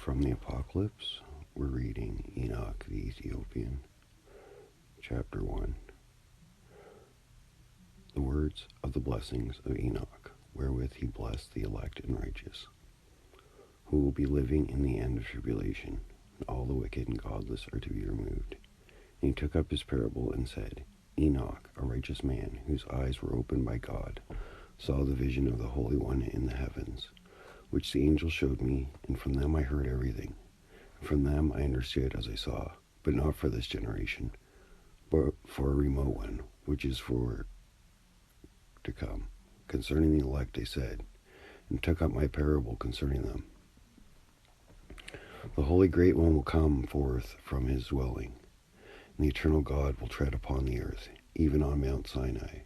From the Apocalypse, we're reading Enoch the Ethiopian, chapter 1. The words of the blessings of Enoch, wherewith he blessed the elect and righteous, who will be living in the end of tribulation, and all the wicked and godless are to be removed. And he took up his parable and said, Enoch, a righteous man, whose eyes were opened by God, saw the vision of the Holy One in the heavens, which the angel showed me, and from them I heard everything. And from them I understood as I saw, but not for this generation, but for a remote one, which is for to come. Concerning the elect they said, and took up my parable concerning them. The Holy Great One will come forth from his dwelling, and the eternal God will tread upon the earth, even on Mount Sinai,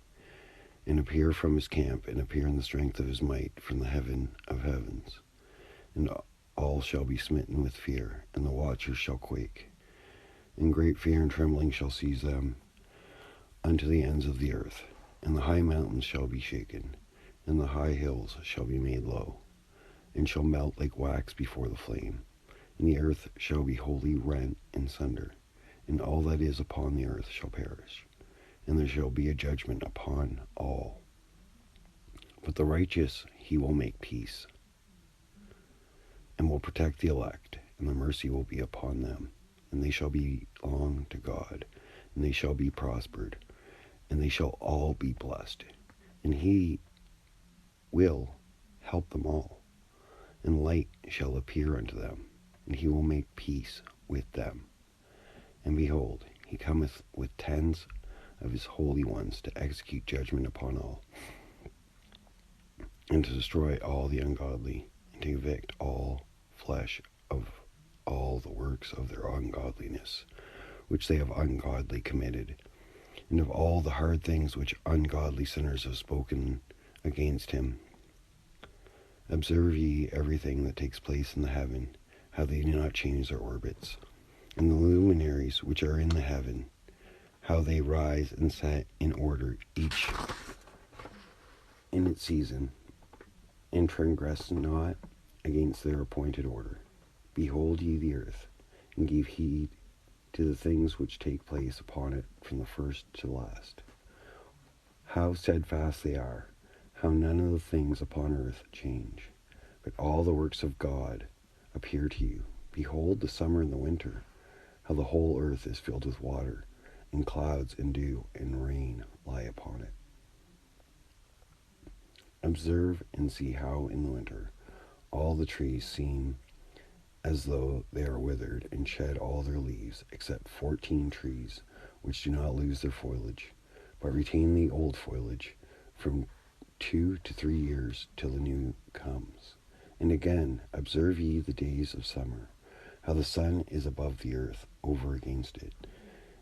and appear from his camp, and appear in the strength of his might from the heaven of heavens. And all shall be smitten with fear, and the watchers shall quake. And great fear and trembling shall seize them unto the ends of the earth. And the high mountains shall be shaken, and the high hills shall be made low, and shall melt like wax before the flame. And the earth shall be wholly rent in sunder, and all that is upon the earth shall perish. And there shall be a judgment upon all. But the righteous he will make peace, and will protect the elect, and the mercy will be upon them. And they shall belong to God, and they shall be prospered, and they shall all be blessed. And he will help them all, and light shall appear unto them, and he will make peace with them. And behold, he cometh with tens of his holy ones to execute judgment upon all, and to destroy all the ungodly, and to evict all flesh of all the works of their ungodliness, which they have ungodly committed, and of all the hard things which ungodly sinners have spoken against him. Observe ye everything that takes place in the heaven, how they do not change their orbits, and the luminaries which are in the heaven, how they rise and set in order, each in its season, and transgress not against their appointed order. Behold ye the earth, and give heed to the things which take place upon it from the first to last. How steadfast they are, how none of the things upon earth change, but all the works of God appear to you. Behold the summer and the winter, how the whole earth is filled with water, and clouds and dew and rain lie upon it. Observe and see how in the winter all the trees seem as though they are withered, and shed all their leaves, except 14 trees, which do not lose their foliage, but retain the old foliage from 2 to 3 years till the new comes. And again, observe ye the days of summer, how the sun is above the earth over against it,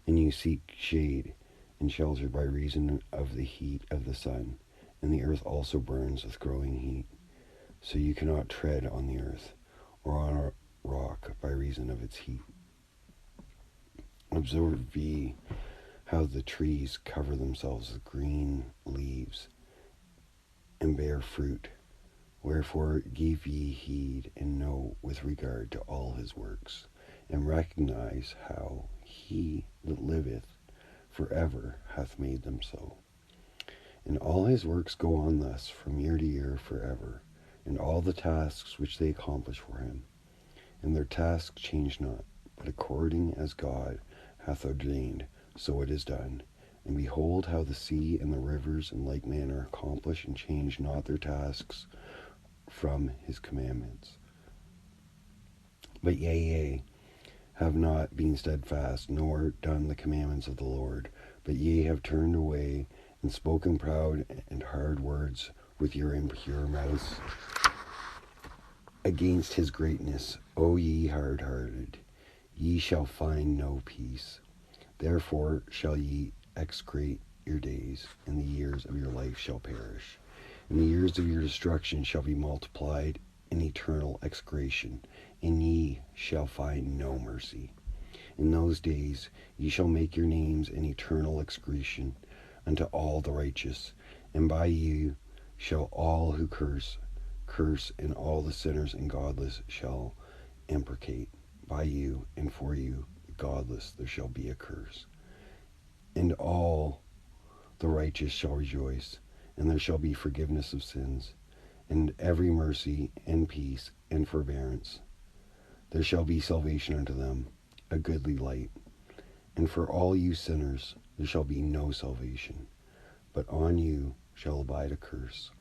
and you seek shade and shelter by reason of the heat of the sun, and the earth also burns with growing heat. So you cannot tread on the earth, or on a rock by reason of its heat. Observe ye how the trees cover themselves with green leaves, and bear fruit. Wherefore give ye heed, and know with regard to all his works, and recognize how he that liveth forever hath made them so. And all his works go on thus from year to year forever, and all the tasks which they accomplish for him. And their tasks change not, but according as God hath ordained, so it is done. And behold how the sea and the rivers in like manner accomplish and change not their tasks from his commandments. But ye have not been steadfast, nor done the commandments of the Lord, but ye have turned away, and spoken proud and hard words with your impure mouths against his greatness. O ye hard-hearted, ye shall find no peace. Therefore shall ye execrate your days, and the years of your life shall perish. And the years of your destruction shall be multiplied in eternal execration, and ye shall find no mercy. In those days ye shall make your names an eternal execration unto all the righteous, and by you shall all who curse, and all the sinners and godless shall imprecate. By you and for you, godless, there shall be a curse. And all the righteous shall rejoice, and there shall be forgiveness of sins, and every mercy and peace and forbearance. There shall be salvation unto them, a goodly light. And for all you sinners there shall be no salvation, but on you shall abide a curse.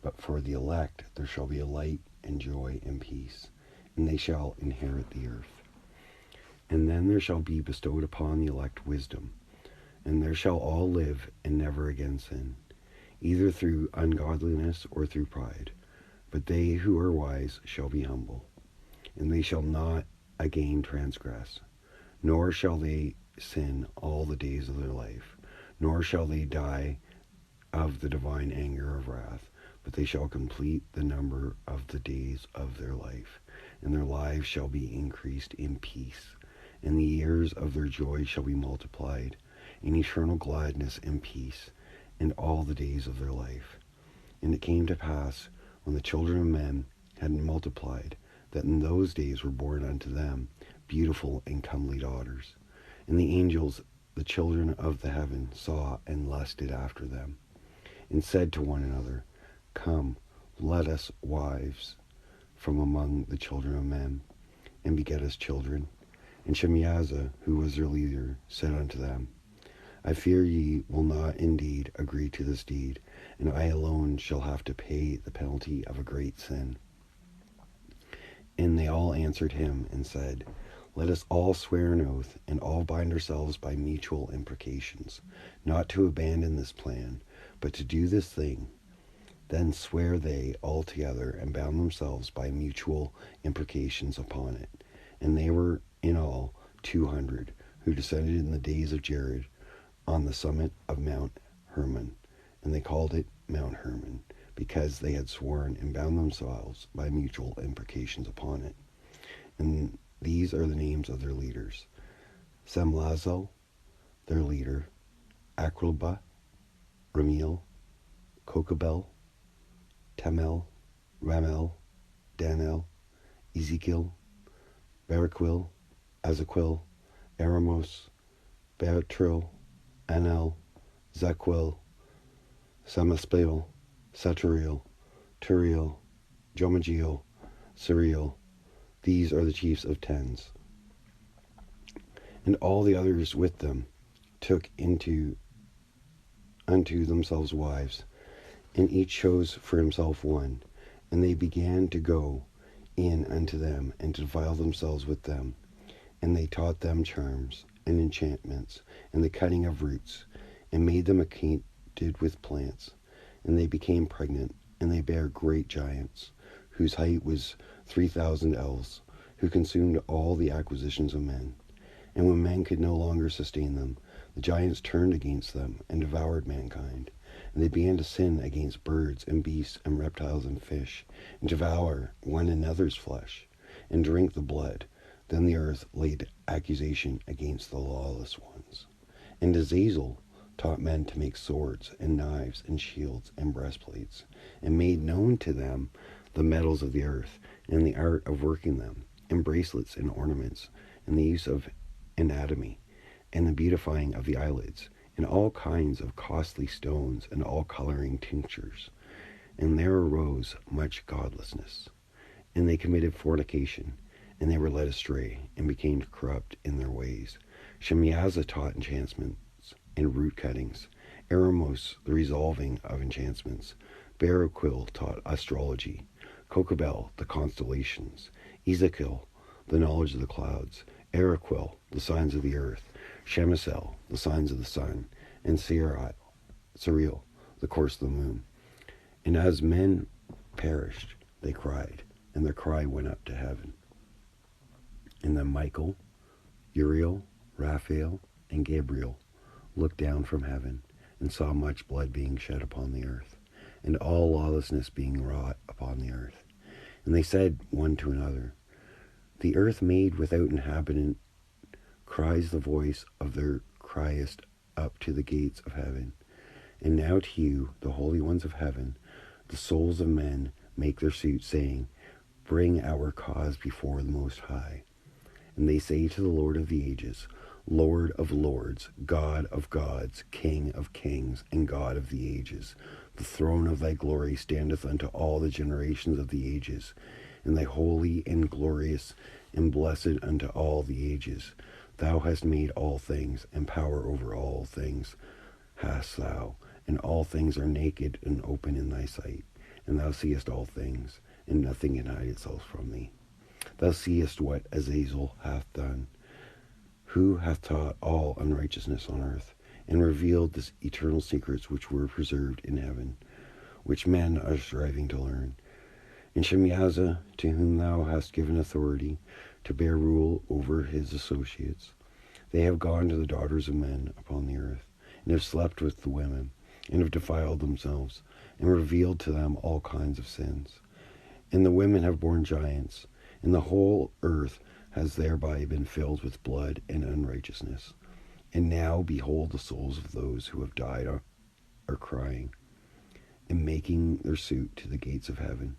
But for the elect there shall be a light and joy and peace, and they shall inherit the earth. And then there shall be bestowed upon the elect wisdom, and there shall all live and never again sin, either through ungodliness or through pride. But they who are wise shall be humble, and they shall not again transgress, nor shall they sin all the days of their life, nor shall they die of the divine anger of wrath, but they shall complete the number of the days of their life, and their lives shall be increased in peace, and the years of their joy shall be multiplied in eternal gladness and peace, and all the days of their life. And it came to pass, when the children of men had multiplied, that in those days were born unto them beautiful and comely daughters. And the angels, the children of the heaven, saw and lusted after them, and said to one another, Come, let us wives from among the children of men, and beget us children. And Shemiazah, who was their leader, said unto them, I fear ye will not indeed agree to this deed, and I alone shall have to pay the penalty of a great sin. And they all answered him and said, Let us all swear an oath, and all bind ourselves by mutual imprecations, not to abandon this plan, but to do this thing. Then swear they all together, and bound themselves by mutual imprecations upon it. And they were in all 200, who descended in the days of Jared on the summit of Mount Hermon. And they called it Mount Hermon, because they had sworn and bound themselves by mutual imprecations upon it. And these are the names of their leaders: Semlazel, their leader; Akrobah, Ramiel, Kokabel, Tamel, Ramel, Danel, Ezekiel, Baraquil, Azaquil, Eramos, Beatril, Anel, Zaquil, Samaspel, Saturiel, Turiel, Jomagiel, Suriel. These are the chiefs of tens. And all the others with them took unto themselves wives, and each chose for himself one. And they began to go in unto them, and to defile themselves with them. And they taught them charms, and enchantments, and the cutting of roots, and made them acquainted with plants. And they became pregnant, and they bare great giants, whose height was 3,000 ells, who consumed all the acquisitions of men. And when men could no longer sustain them, the giants turned against them, and devoured mankind. And they began to sin against birds and beasts and reptiles and fish, and devour one another's flesh, and drink the blood. Then the earth laid accusation against the lawless ones. And Azazel taught men to make swords and knives and shields and breastplates, and made known to them the metals of the earth, and the art of working them, and bracelets and ornaments, and the use of anatomy, and the beautifying of the eyelids, and all kinds of costly stones, and all coloring tinctures. And there arose much godlessness. And they committed fornication, and they were led astray, and became corrupt in their ways. Shemiazah taught enchantments and root cuttings; Eramos the resolving of enchantments; Baraquil taught astrology; Kokabel the constellations; Ezekiel the knowledge of the clouds; Araquil the signs of the earth; Shemisel the signs of the sun; and Suriel the course of the moon. And as men perished, they cried, and their cry went up to heaven. And then Michael, Uriel, Raphael, and Gabriel looked down from heaven, and saw much blood being shed upon the earth, and all lawlessness being wrought upon the earth. And they said one to another, The earth made without inhabitant cries the voice of their criest up to the gates of heaven. And now to you, the holy ones of heaven, the souls of men make their suit, saying, bring our cause before the Most High. And they say to the Lord of the ages, Lord of lords, God of gods, King of kings, and God of the ages, the throne of thy glory standeth unto all the generations of the ages, and thy holy and glorious and blessed unto all the ages. Thou hast made all things, and power over all things hast thou, and all things are naked and open in thy sight. And thou seest all things, and nothing can hide itself from thee. Thou seest what Azazel hath done, who hath taught all unrighteousness on earth, and revealed the eternal secrets which were preserved in heaven, which men are striving to learn. And Shemyaza, to whom thou hast given authority to bear rule over his associates, they have gone to the daughters of men upon the earth, and have slept with the women, and have defiled themselves, and revealed to them all kinds of sins. And the women have borne giants, and the whole earth has thereby been filled with blood and unrighteousness. And now, behold, the souls of those who have died are crying, and making their suit to the gates of heaven.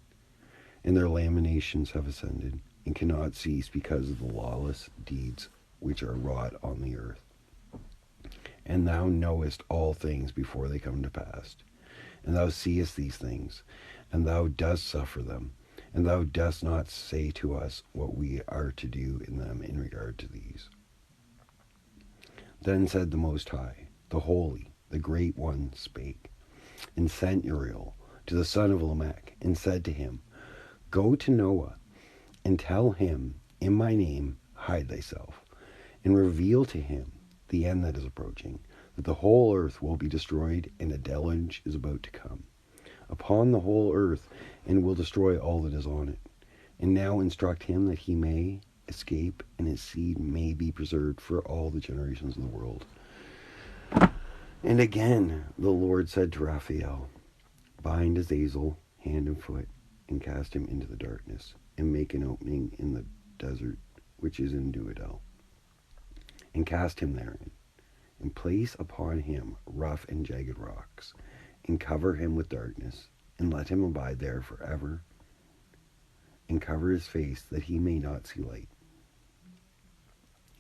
And their lamentations have ascended, and cannot cease because of the lawless deeds which are wrought on the earth. And thou knowest all things before they come to pass. And thou seest these things, and thou dost suffer them, and thou dost not say to us what we are to do in them in regard to these. Then said the Most High, the Holy, the Great One spake, and sent Uriel to the son of Lamech, and said to him, Go to Noah, and tell him, in my name hide thyself, and reveal to him the end that is approaching, that the whole earth will be destroyed, and a deluge is about to come upon the whole earth, and will destroy all that is on it. And now instruct him that he may escape, and his seed may be preserved for all the generations of the world. And again the Lord said to Raphael, Bind Azazel hand and foot, and cast him into the darkness, and make an opening in the desert which is in Duadel, and cast him therein, and place upon him rough and jagged rocks, and cover him with darkness, and let him abide there forever, and cover his face that he may not see light.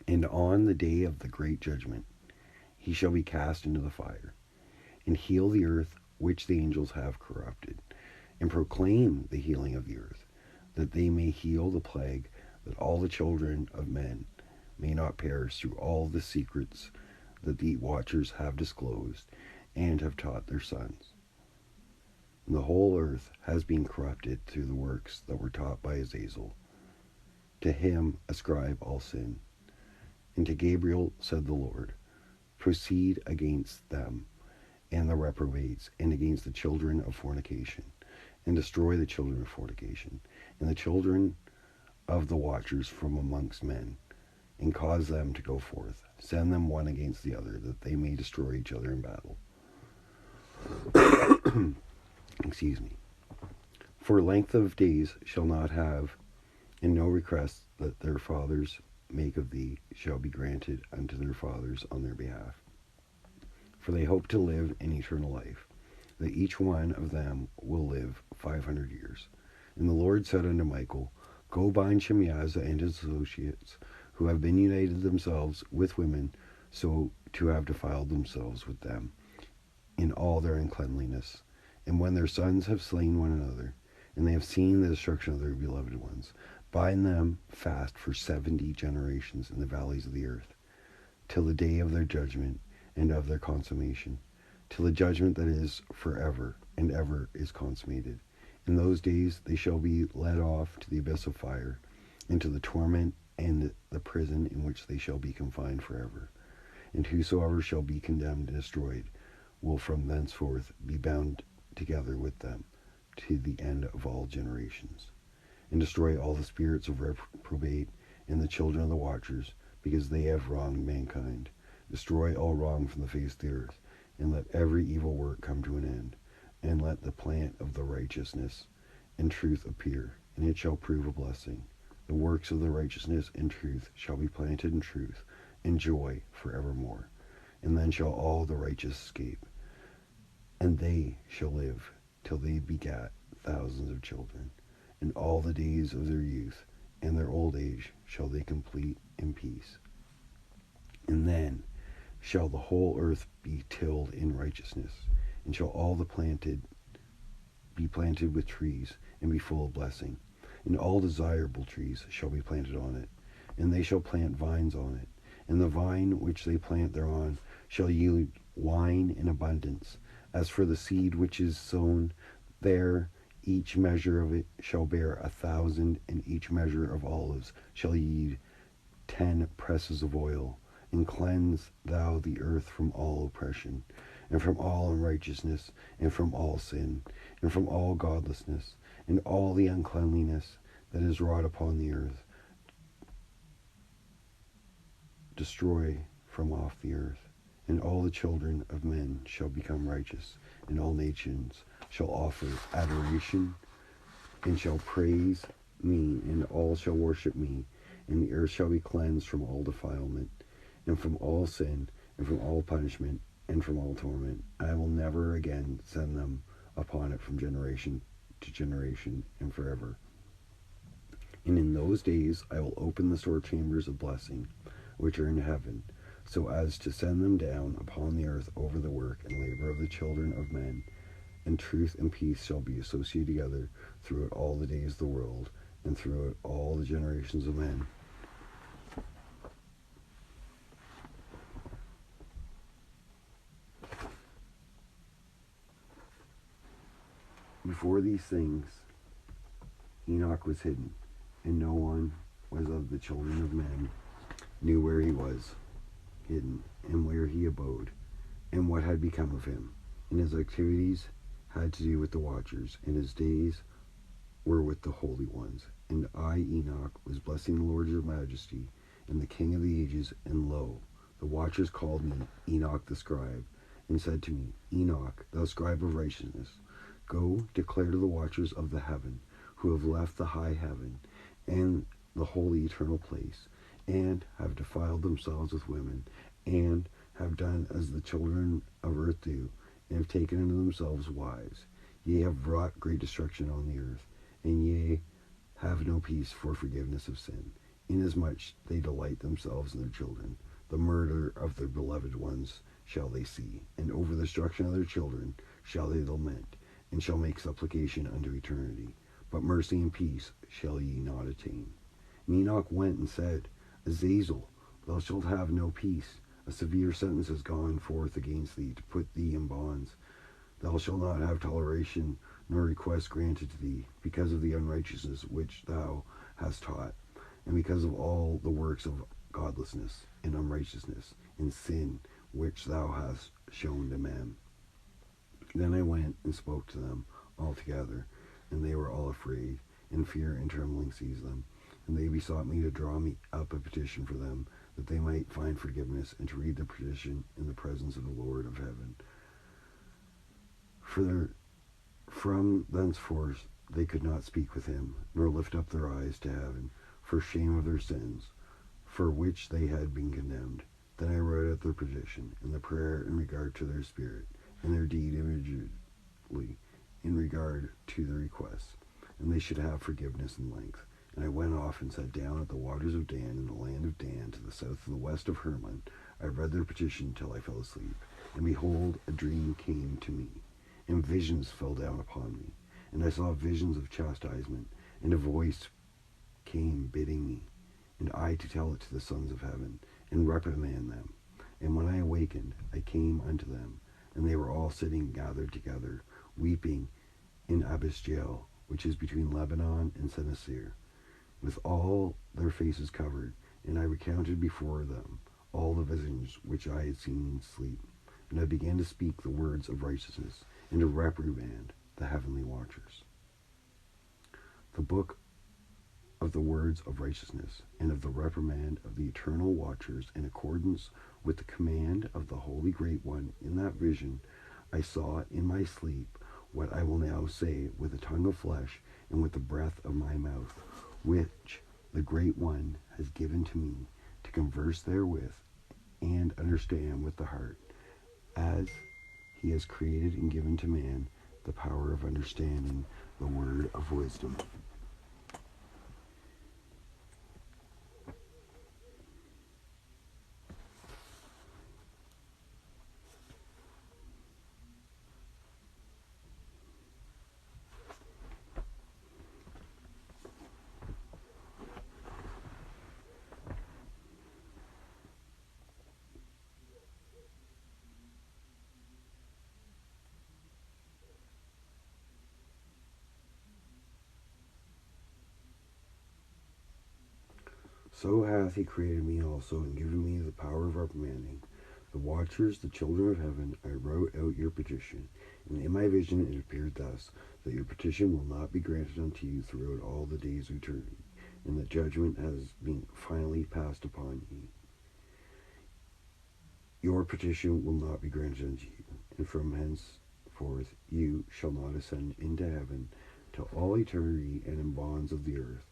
And on the day of the great judgment he shall be cast into the fire, and heal the earth which the angels have corrupted, and proclaim the healing of the earth, that they may heal the plague, that all the children of men may not perish through all the secrets that the watchers have disclosed and have taught their sons. And the whole earth has been corrupted through the works that were taught by Azazel. To him ascribe all sin. And to Gabriel said the Lord, Proceed against them and the reprobates, and against the children of fornication, and destroy the children of fornication, and the children of the watchers from amongst men, and cause them to go forth. Send them one against the other, that they may destroy each other in battle. Excuse me. For length of days shall not have, and no request that their fathers make of thee shall be granted unto their fathers on their behalf. For they hope to live in eternal life, that each one of them will live 500 years. And the Lord said unto Michael, Go bind Shemyaza and his associates, who have been united themselves with women, so to have defiled themselves with them in all their uncleanliness. And when their sons have slain one another, and they have seen the destruction of their beloved ones, bind them fast for 70 generations in the valleys of the earth, till the day of their judgment and of their consummation, till the judgment that is forever and ever is consummated. In those days they shall be led off to the abyss of fire, into the torment and the prison in which they shall be confined forever. And whosoever shall be condemned and destroyed will from thenceforth be bound together with them to the end of all generations, and destroy all the spirits of reprobate and the children of the watchers, because they have wronged mankind. Destroy all wrong from the face of the earth, and let every evil work come to an end, and let the plant of the righteousness and truth appear, and it shall prove a blessing. The works of the righteousness and truth shall be planted in truth and joy forevermore. And then shall all the righteous escape, and they shall live till they begat thousands of children. and all the days of their youth and their old age shall they complete in peace. And then shall the whole earth be tilled in righteousness, and shall all the planted be planted with trees, and be full of blessing. And all desirable trees shall be planted on it, and they shall plant vines on it. And the vine which they plant thereon shall yield wine in abundance. As for the seed which is sown there, each measure of it shall bear 1,000, and each measure of olives shall yield 10 presses of oil. And cleanse thou the earth from all oppression, and from all unrighteousness, and from all sin, and from all godlessness, and all the uncleanliness that is wrought upon the earth. Destroy from off the earth, and all the children of men shall become righteous, and all nations shall offer adoration, and shall praise me, and all shall worship me, and the earth shall be cleansed from all defilement, and from all sin, and from all punishment, and from all torment. I will never again send them upon it from generation to generation, and forever. And in those days I will open the store chambers of blessing, which are in heaven, so as to send them down upon the earth over the work and labor of the children of men. And truth and peace shall be associated together throughout all the days of the world, and throughout all the generations of men. Before these things, Enoch was hidden, and no one was of the children of men knew where he was hidden, and where he abode, and what had become of him. And his activities had to do with the watchers, and his days were with the holy ones. And I, Enoch, was blessing the Lord of majesty, and the King of the ages, and lo, the watchers called me Enoch the scribe, and said to me, Enoch, thou scribe of righteousness, go, declare to the watchers of the heaven, who have left the high heaven, and the holy eternal place, and have defiled themselves with women, and have done as the children of earth do, and have taken unto themselves wives. Ye have wrought great destruction on the earth, and ye have no peace for forgiveness of sin, inasmuch they delight themselves in their children. The murder of their beloved ones shall they see, and over the destruction of their children shall they lament, and shall make supplication unto eternity. But mercy and peace shall ye not attain. And Enoch went and said, Azazel, thou shalt have no peace. A severe sentence has gone forth against thee to put thee in bonds. Thou shalt not have toleration, nor request granted to thee, because of the unrighteousness which thou hast taught, and because of all the works of godlessness, and unrighteousness, and sin, which thou hast shown to men. Then I went and spoke to them all together, and they were all afraid, and fear and trembling seized them. And they besought me to draw me up a petition for them, that they might find forgiveness, and to read the petition in the presence of the Lord of heaven. For from thenceforth they could not speak with him, nor lift up their eyes to heaven, for shame of their sins, for which they had been condemned. Then I wrote out their petition, and the prayer in regard to their spirit, and their deed individually in regard to the requests, and they should have forgiveness and length. And I went off and sat down at the waters of Dan, in the land of Dan, to the south of the west of Hermon. I read their petition till I fell asleep. And behold, a dream came to me, and visions fell down upon me. And I saw visions of chastisement, and a voice came bidding me, and I to tell it to the sons of heaven, and reprimand them. And when I awakened, I came unto them, and they were all sitting gathered together, weeping in Abisjail, which is between Lebanon and Sennassir, with all their faces covered. And I recounted before them all the visions which I had seen in sleep. And I began to speak the words of righteousness, and to reprimand the heavenly watchers. The book of the words of righteousness, and of the reprimand of the eternal watchers, in accordance with the command of the Holy Great One. In that vision I saw in my sleep what I will now say with the tongue of flesh, and with the breath of my mouth, which the Great One has given to me, to converse therewith, and understand with the heart, as he has created and given to man the power of understanding the word of wisdom. So hath he created me also, and given me the power of reprimanding the watchers, the children of heaven. I wrote out your petition, and in my vision it appeared thus, that your petition will not be granted unto you throughout all the days of eternity, and that judgment has been finally passed upon you. Your petition will not be granted unto you, and from henceforth you shall not ascend into heaven till all eternity, and in bonds of the earth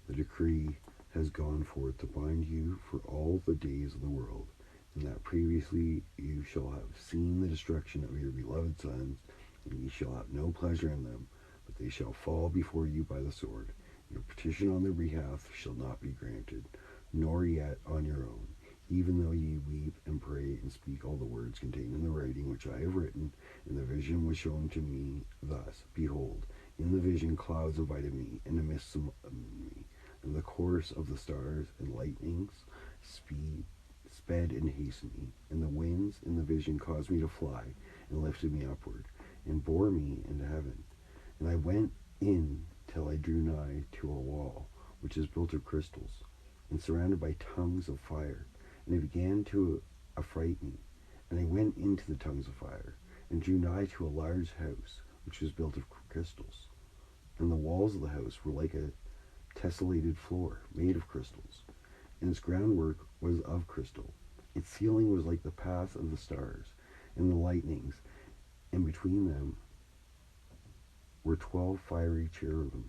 the decree has gone forth to bind you for all the days of the world, and that previously you shall have seen the destruction of your beloved sons, and ye shall have no pleasure in them, but they shall fall before you by the sword. Your petition on their behalf shall not be granted, nor yet on your own, even though ye weep and pray and speak all the words contained in the writing which I have written. And the vision was shown to me thus: Behold, in the vision clouds abided me, and the mists surrounded me, and the course of the stars and lightnings sped and hastened me, and the winds in the vision caused me to fly, and lifted me upward, and bore me into heaven. And I went in till I drew nigh to a wall, which is built of crystals, and surrounded by tongues of fire, and it began to affright me. And I went into the tongues of fire, and drew nigh to a large house, which was built of crystals, and the walls of the house were like a tessellated floor made of crystals, and its groundwork was of crystal. Its ceiling was like the path of the stars and the lightnings, and between them were 12 fiery cherubim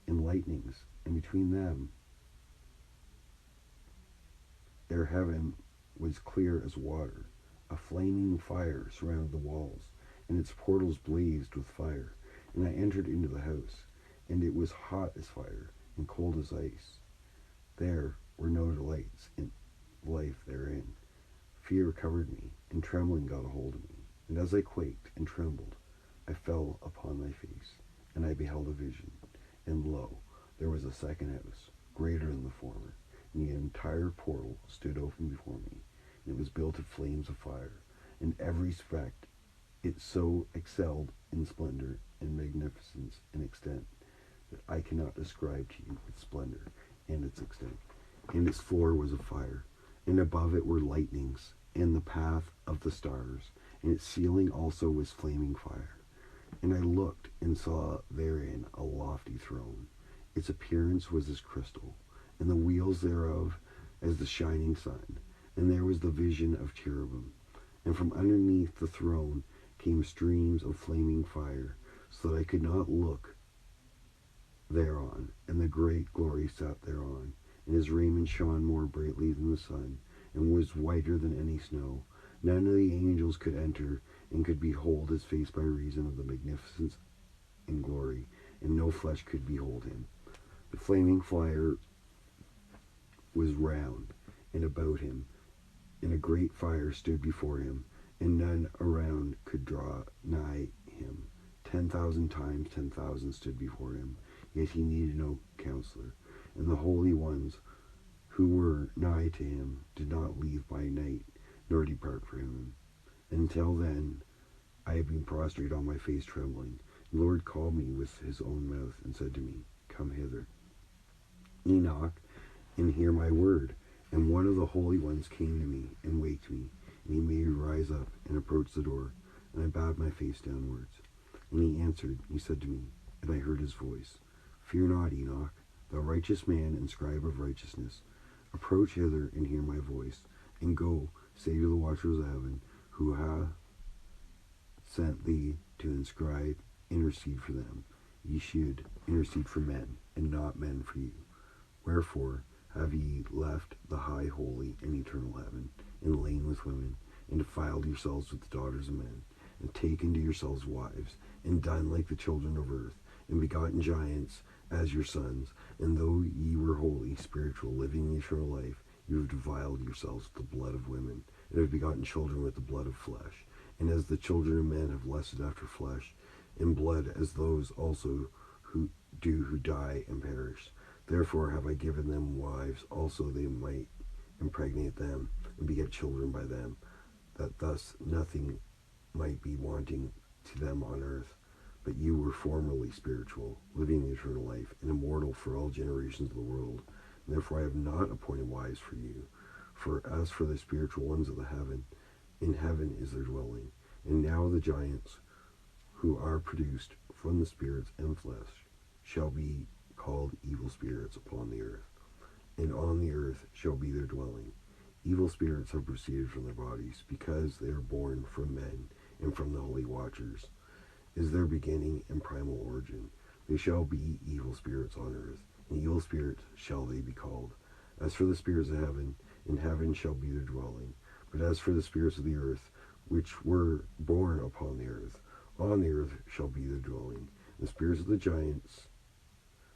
and lightnings, and between them their heaven was clear as water. A flaming fire surrounded the walls, and its portals blazed with fire. And I entered into the house, and it was hot as fire, and cold as ice. There were no delights in life therein. Fear covered me, and trembling got a hold of me. And as I quaked and trembled, I fell upon my face, and I beheld a vision. And lo, there was a second house, greater than the former, and the entire portal stood open before me, and it was built of flames of fire. In every respect it so excelled in splendor and magnificence and extent that I cannot describe to you its splendor and its extent. And its floor was of fire, and above it were lightnings, and the path of the stars, and its ceiling also was flaming fire. And I looked and saw therein a lofty throne. Its appearance was as crystal, and the wheels thereof as the shining sun. And there was the vision of cherubim, and from underneath the throne came streams of flaming fire, so that I could not look thereon. And the great glory sat thereon, and his raiment shone more brightly than the sun, and was whiter than any snow. None of the angels could enter and could behold his face by reason of the magnificence and glory, and no flesh could behold him. The flaming fire was round and about him, and a great fire stood before him, and none around could draw nigh him. 10,000 times 10,000 stood before him, yet he needed no counselor. And the holy ones who were nigh to him did not leave by night, nor depart from him. Until then I had been prostrate on my face trembling. The Lord called me with his own mouth, and said to me, Come hither, Enoch, and hear my word. And one of the holy ones came to me, and waked me, and he made me rise up, and approach the door. And I bowed my face downwards. And he answered, he said to me, and I heard his voice, Fear not, Enoch, thou righteous man and scribe of righteousness. Approach hither, and hear my voice, and go, say to the watchers of heaven, who hath sent thee to intercede for them. Ye should intercede for men, and not men for you. Wherefore have ye left the high, holy, and eternal heaven, and lain with women, and defiled yourselves with the daughters of men, and taken to yourselves wives, and done like the children of earth, and begotten giants as your sons. And though ye were holy, spiritual, living in eternal life, you have defiled yourselves with the blood of women, and have begotten children with the blood of flesh. And as the children of men have lusted after flesh and blood, as those also who die and perish. Therefore have I given them wives, also they might impregnate them, and beget children by them, that thus nothing might be wanting to them on earth. But you were formerly spiritual, living in eternal life, and immortal for all generations of the world. Therefore I have not appointed wives for you. For as for the spiritual ones of the heaven, in heaven is their dwelling. And now the giants who are produced from the spirits and flesh shall be called evil spirits upon the earth, and on the earth shall be their dwelling. Evil spirits have proceeded from their bodies, because they are born from men, and from the holy watchers is their beginning and primal origin. They shall be evil spirits on earth, and evil spirits shall they be called. As for the spirits of heaven, in heaven shall be their dwelling. But as for the spirits of the earth, which were born upon the earth, on the earth shall be their dwelling. The spirits of the giants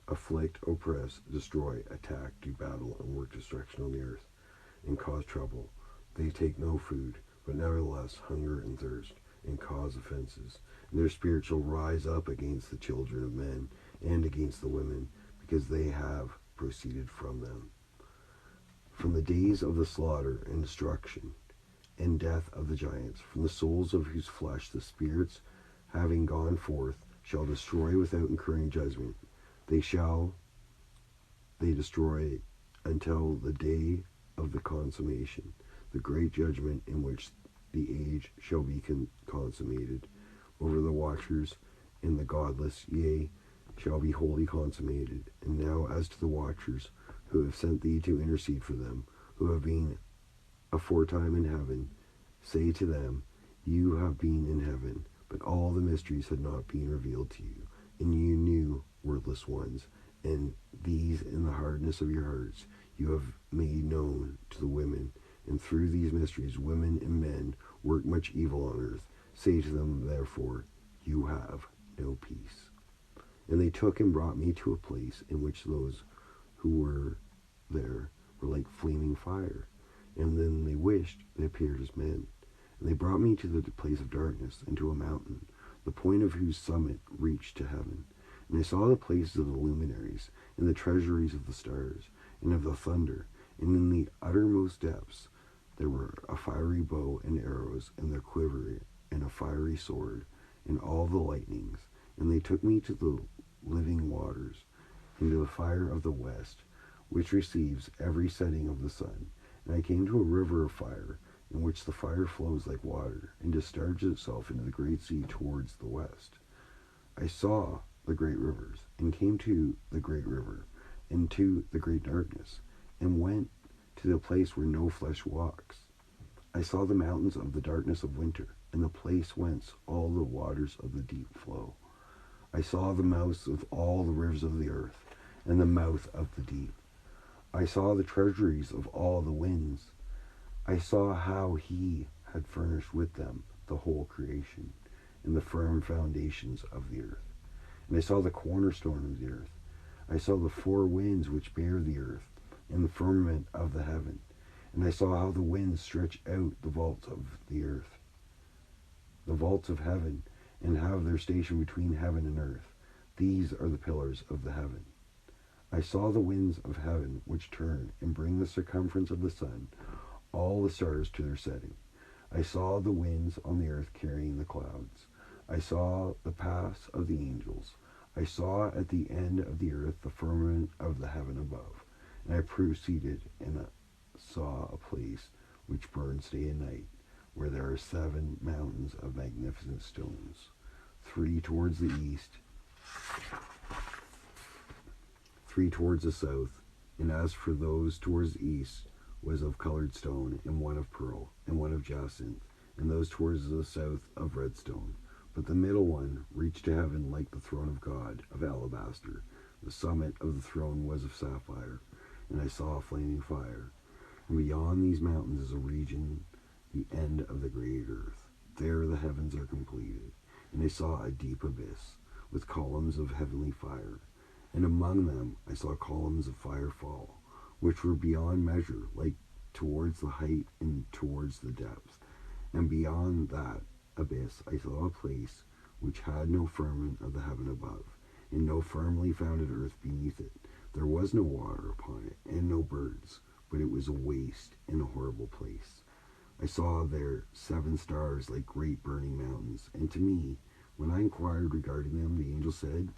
afflict, oppress, destroy, attack, do battle, and work destruction on the earth, and cause trouble. They take no food, but nevertheless hunger and thirst, and cause offenses. And their spirit shall rise up against the children of men, and against the women, because they have proceeded from them. From the days of the slaughter and destruction and death of the giants, from the souls of whose flesh the spirits, having gone forth, shall destroy without incurring judgment. They destroy until the day of the consummation, the great judgment in which the age shall be consummated. Over the watchers and the godless, yea, shall be wholly consummated. And now as to the watchers, who have sent thee to intercede for them, who have been aforetime in heaven, say to them, you have been in heaven, but all the mysteries had not been revealed to you, and you knew, wordless ones, and these in the hardness of your hearts you have made known to the women, and through these mysteries women and men work much evil on earth. Say to them, therefore, you have no peace. And they took and brought me to a place in which those who were there were like flaming fire, and then they wished they appeared as men. And they brought me to the place of darkness, and to a mountain, the point of whose summit reached to heaven. And I saw the places of the luminaries, and the treasuries of the stars, and of the thunder. And in the uttermost depths there were a fiery bow and arrows, and their quiver, and a fiery sword, and all the lightnings. And they took me to the living waters, into the fire of the west, which receives every setting of the sun. And I came to a river of fire, in which the fire flows like water, and discharges itself into the great sea towards the west. I saw the great rivers, and came to the great river, and to the great darkness, and went to the place where no flesh walks. I saw the mountains of the darkness of winter, and the place whence all the waters of the deep flow. I saw the mouths of all the rivers of the earth, and the mouth of the deep. I saw the treasuries of all the winds. I saw how he had furnished with them the whole creation, and the firm foundations of the earth. And I saw the cornerstone of the earth. I saw the four winds which bear the earth, and the firmament of the heaven. And I saw how the winds stretch out the vaults of the earth, the vaults of heaven, and have their station between heaven and earth. These are the pillars of the heaven. I saw the winds of heaven which turn and bring the circumference of the sun, all the stars to their setting. I saw the winds on the earth carrying the clouds. I saw the paths of the angels. I saw at the end of the earth the firmament of the heaven above. And I proceeded and saw a place which burns day and night, where there are 7 mountains of magnificent stones, 3 towards the east, 3 towards the south, and as for those towards the east was of colored stone, and one of pearl, and one of jacinth, and those towards the south of red stone. But the middle one reached to heaven like the throne of God, of alabaster. The summit of the throne was of sapphire, and I saw a flaming fire. And beyond these mountains is a region, the end of the great earth. There the heavens are completed. And I saw a deep abyss, with columns of heavenly fire. And among them I saw columns of fire fall, which were beyond measure, like towards the height and towards the depth. And beyond that abyss I saw a place which had no firmament of the heaven above, and no firmly founded earth beneath it. There was no water upon it, and no birds, but it was a waste and a horrible place. I saw there 7 stars like great burning mountains, and to me, when I inquired regarding them, the angel said,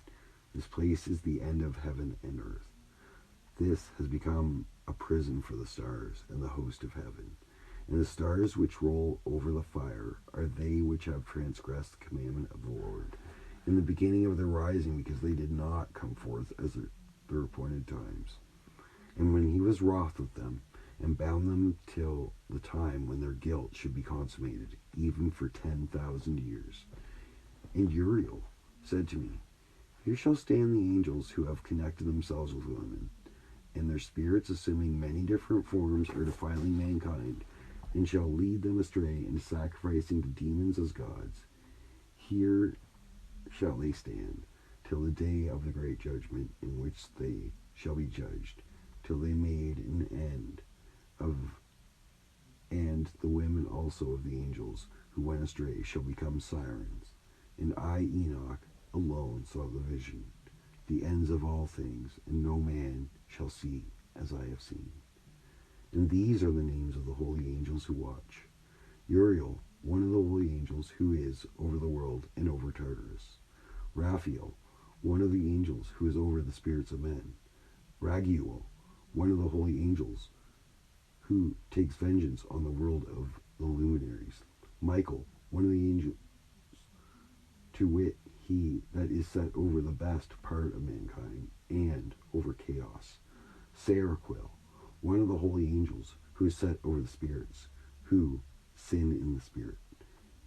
this place is the end of heaven and earth. This has become a prison for the stars and the host of heaven. And the stars which roll over the fire are they which have transgressed the commandment of the Lord in the beginning of their rising, because they did not come forth as their appointed times. And when he was wroth with them, and bound them till the time when their guilt should be consummated, even for 10,000 years. And Uriel said to me, Here shall stand the angels who have connected themselves with women, and their spirits, assuming many different forms, are defiling mankind, and shall lead them astray into sacrificing to demons as gods. Here shall they stand, till the day of the great judgment, in which they shall be judged, till they made an end of, and the women also of the angels who went astray shall become sirens. And I, Enoch, alone saw the vision, the ends of all things, and no man shall see as I have seen. And these are the names of the holy angels who watch. Uriel, one of the holy angels who is over the world and over Tartarus. Raphael, one of the angels who is over the spirits of men. Raguel, one of the holy angels who takes vengeance on the world of the luminaries. Michael, one of the angels, to wit, he that is set over the best part of mankind and over chaos. Seraquil, one of the holy angels who is set over the spirits, who sin in the spirit.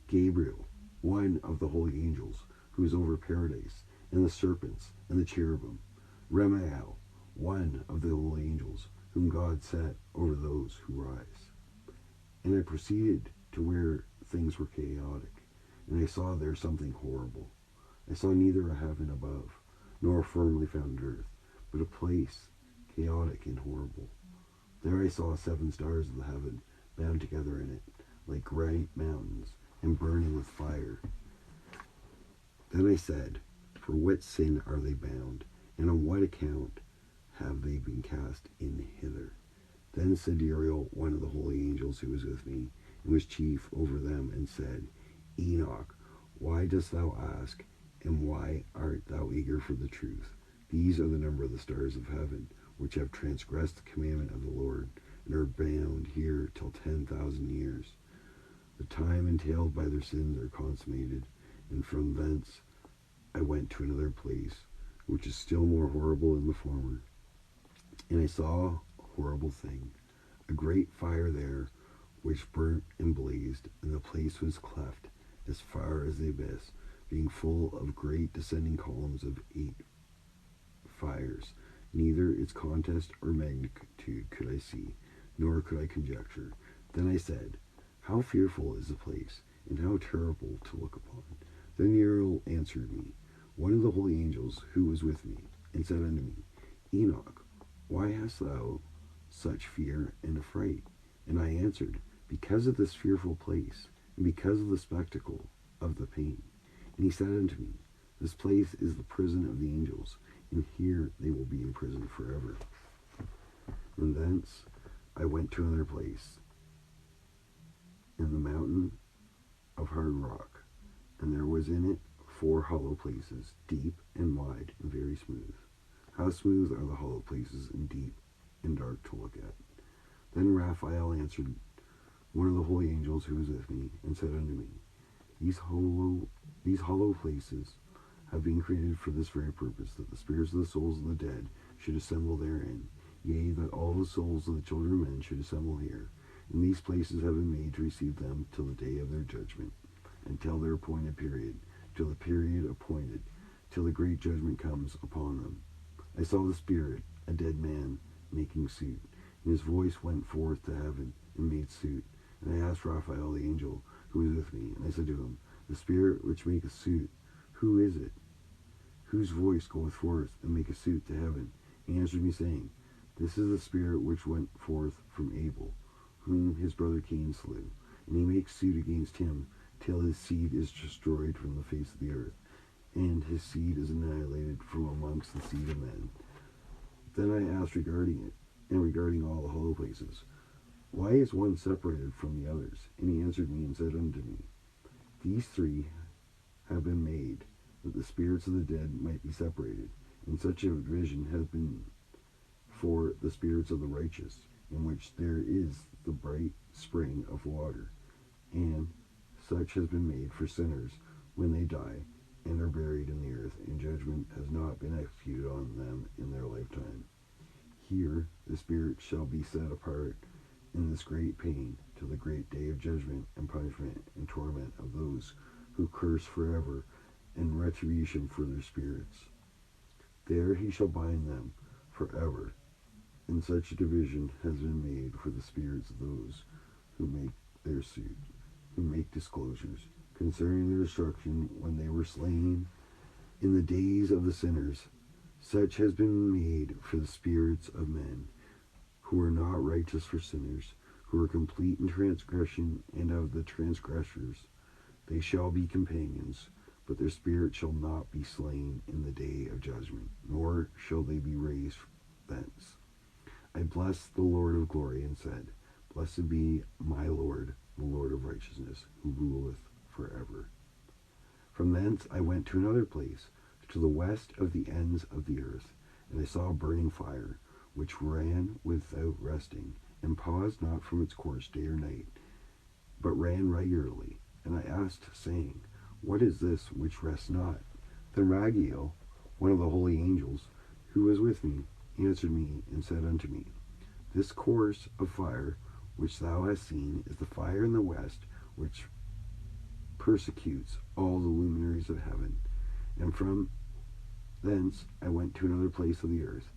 Gabriel, one of the holy angels who is over paradise and the serpents and the cherubim. Remael, one of the holy angels whom God set over those who rise. And I proceeded to where things were chaotic, and I saw there something horrible. I saw neither a heaven above, nor a firmly founded earth, but a place chaotic and horrible. There I saw 7 stars of the heaven, bound together in it, like great mountains, and burning with fire. Then I said, For what sin are they bound, and on what account have they been cast in hither? Then said Uriel, one of the holy angels who was with me, and was chief over them, and said, Enoch, why dost thou ask, and why art thou eager for the truth? These are the number of the stars of heaven, which have transgressed the commandment of the Lord, and are bound here till 10,000 years. The time entailed by their sins are consummated, and from thence I went to another place, which is still more horrible than the former. And I saw a horrible thing, a great fire there, which burnt and blazed, and the place was cleft as far as the abyss, being full of great descending columns of 8 fires. Neither its contest or magnitude could I see, nor could I conjecture. Then I said, How fearful is the place, and how terrible to look upon. Then Uriel answered me, one of the holy angels who was with me, and said unto me, Enoch, why hast thou such fear and affright? And I answered, Because of this fearful place, and because of the spectacle of the pain. And he said unto me, This place is the prison of the angels, and here they will be imprisoned forever. And thence I went to another place, in the mountain of hard rock, and there was in it 4 hollow places, deep and wide and very smooth. How smooth are the hollow places, and deep and dark to look at. Then Raphael answered, one of the holy angels who was with me, and said unto me, These hollow places have been created for this very purpose, that the spirits of the souls of the dead should assemble therein, yea, that all the souls of the children of men should assemble here. And these places have been made to receive them till the day of their judgment, until their appointed period, till the period appointed, till the great judgment comes upon them. I saw the spirit, a dead man, making suit, and his voice went forth to heaven, and made suit. And I asked Raphael the angel who was with me, and I said to him, The spirit which maketh suit, who is it? Whose voice goeth forth and maketh suit to heaven? He answered me, saying, This is the spirit which went forth from Abel, whom his brother Cain slew, and he makes suit against him, till his seed is destroyed from the face of the earth, and his seed is annihilated from amongst the seed of men. Then I asked regarding it, and regarding all the hollow places, Why is one separated from the others? And he answered me and said unto me, These 3 have been made, that the spirits of the dead might be separated, and such a division has been for the spirits of the righteous, in which there is the bright spring of water, and such has been made for sinners when they die and are buried in the earth, and judgment has not been executed on them in their lifetime. Here the spirit shall be set apart in this great pain to the great day of judgment and punishment and torment of those who curse forever, and retribution for their spirits. There he shall bind them forever. And such a division has been made for the spirits of those who make their suit, who make disclosures concerning their destruction when they were slain in the days of the sinners. Such has been made for the spirits of men who are not righteous, for sinners who are complete in transgression, and of the transgressors. They shall be companions, but their spirit shall not be slain in the day of judgment, nor shall they be raised thence. I blessed the Lord of glory, and said, Blessed be my Lord, the Lord of righteousness, who ruleth forever. From thence I went to another place, to the west of the ends of the earth, and I saw a burning fire, which ran without resting, and paused not from its course day or night, but ran regularly. And I asked, saying, What is this which rests not? Then Raguel, one of the holy angels, who was with me, answered me and said unto me, This course of fire which thou hast seen is the fire in the west, which persecutes all the luminaries of heaven. And from thence I went to another place of the earth,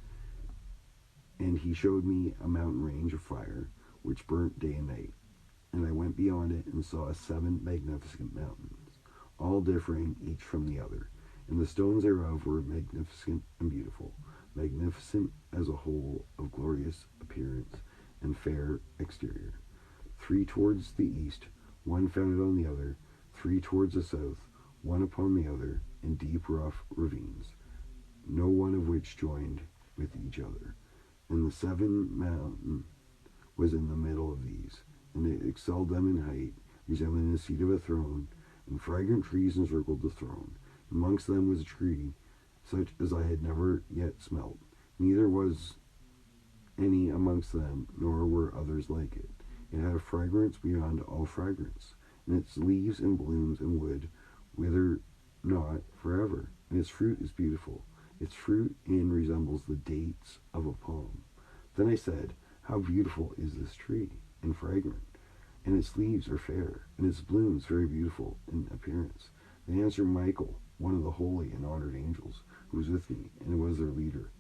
and he showed me a mountain range of fire, which burnt day and night. And I went beyond it, and saw 7 magnificent mountains, all differing each from the other. And the stones thereof were magnificent and beautiful, magnificent as a whole, of glorious appearance and fair exterior. 3 towards the east, one founded on the other, 3 towards the south, one upon the other, in deep rough ravines, no one of which joined with each other. And the 7th mountain was in the middle of these, and it excelled them in height, resembling the seat of a throne, and fragrant trees encircled the throne. Amongst them was a tree, such as I had never yet smelt, neither was any amongst them, nor were others like it. It had a fragrance beyond all fragrance, and its leaves and blooms and wood wither not forever, and its fruit is beautiful. Its fruit in resembles the dates of a palm. Then I said, How beautiful is this tree, and fragrant, and its leaves are fair, and its blooms very beautiful in appearance. They answered Michael, one of the holy and honored angels, who was with me, and was their leader.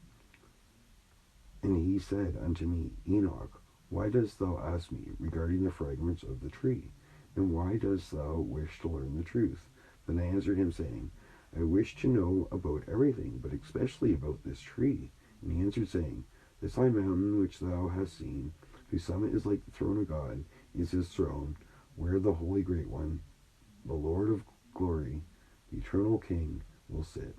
And he said unto me, Enoch, why dost thou ask me regarding the fragrance of the tree? And why dost thou wish to learn the truth? Then I answered him, saying, I wish to know about everything, but especially about this tree. And he answered, saying, This high mountain which thou hast seen, whose summit is like the throne of God, is his throne, where the Holy Great One, the Lord of glory, the eternal King, will sit,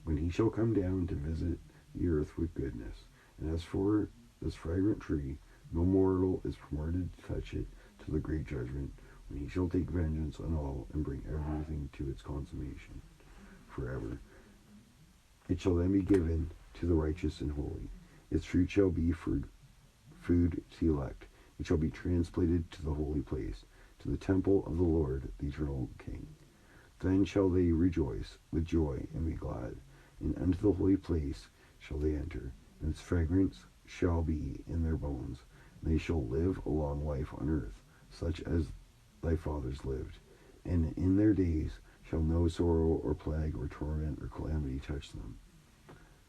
when he shall come down to visit the earth with goodness. And as for this fragrant tree, no mortal is permitted to touch it till the great judgment, when he shall take vengeance on all and bring everything to its consummation forever. It shall then be given to the righteous and holy. Its fruit shall be for food to the elect. It shall be translated to the holy place, to the temple of the Lord, the eternal King. Then shall they rejoice with joy and be glad, and unto the holy place shall they enter, and its fragrance shall be in their bones. And they shall live a long life on earth, such as thy fathers lived, and in their days shall no sorrow or plague or torment or calamity touch them.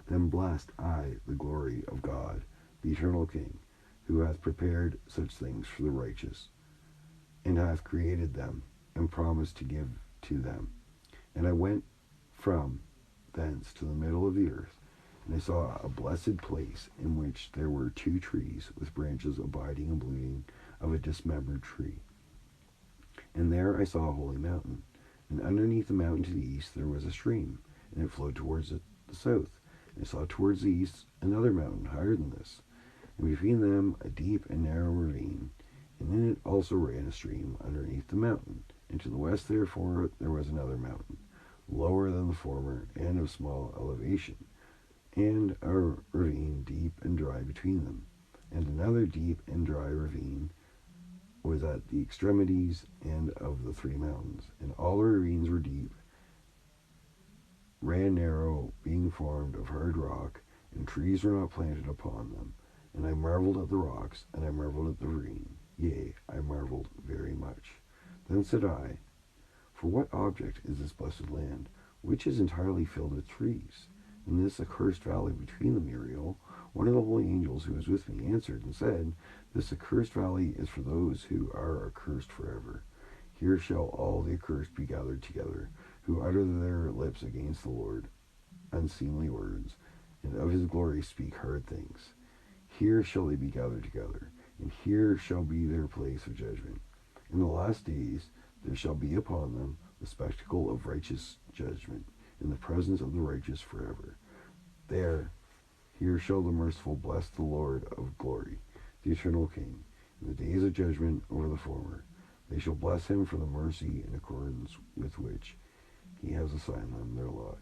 Then blessed I the glory of God, the eternal King, who hath prepared such things for the righteous, and hath created them, and promised to give to them. And I went from thence to the middle of the earth, and I saw a blessed place, in which there were 2 trees, with branches abiding and blooming of a dismembered tree. And there I saw a holy mountain, and underneath the mountain to the east there was a stream, and it flowed towards the south. And I saw towards the east another mountain higher than this, and between them a deep and narrow ravine, and in it also ran a stream underneath the mountain. And to the west therefore there was another mountain, lower than the former, and of small elevation, and a ravine deep and dry between them, and another deep and dry ravine was at the extremities and of the three mountains, and all the ravines were deep, ran narrow, being formed of hard rock, and trees were not planted upon them. And I marveled at the rocks, and I marveled at the ravine. Yea, I marveled very much. Then said I, for what object is this blessed land, which is entirely filled with trees? And this accursed valley between them, Uriel, one of the holy angels who was with me answered and said, this accursed valley is for those who are accursed forever. Here shall all the accursed be gathered together, who utter their lips against the Lord unseemly words, and of his glory speak hard things. Here shall they be gathered together, and here shall be their place of judgment. In the last days there shall be upon them the spectacle of righteous judgment, in the presence of the righteous forever. Here shall the merciful bless the Lord of glory, the eternal King, in the days of judgment over the former. They shall bless him for the mercy in accordance with which he has assigned them their lot.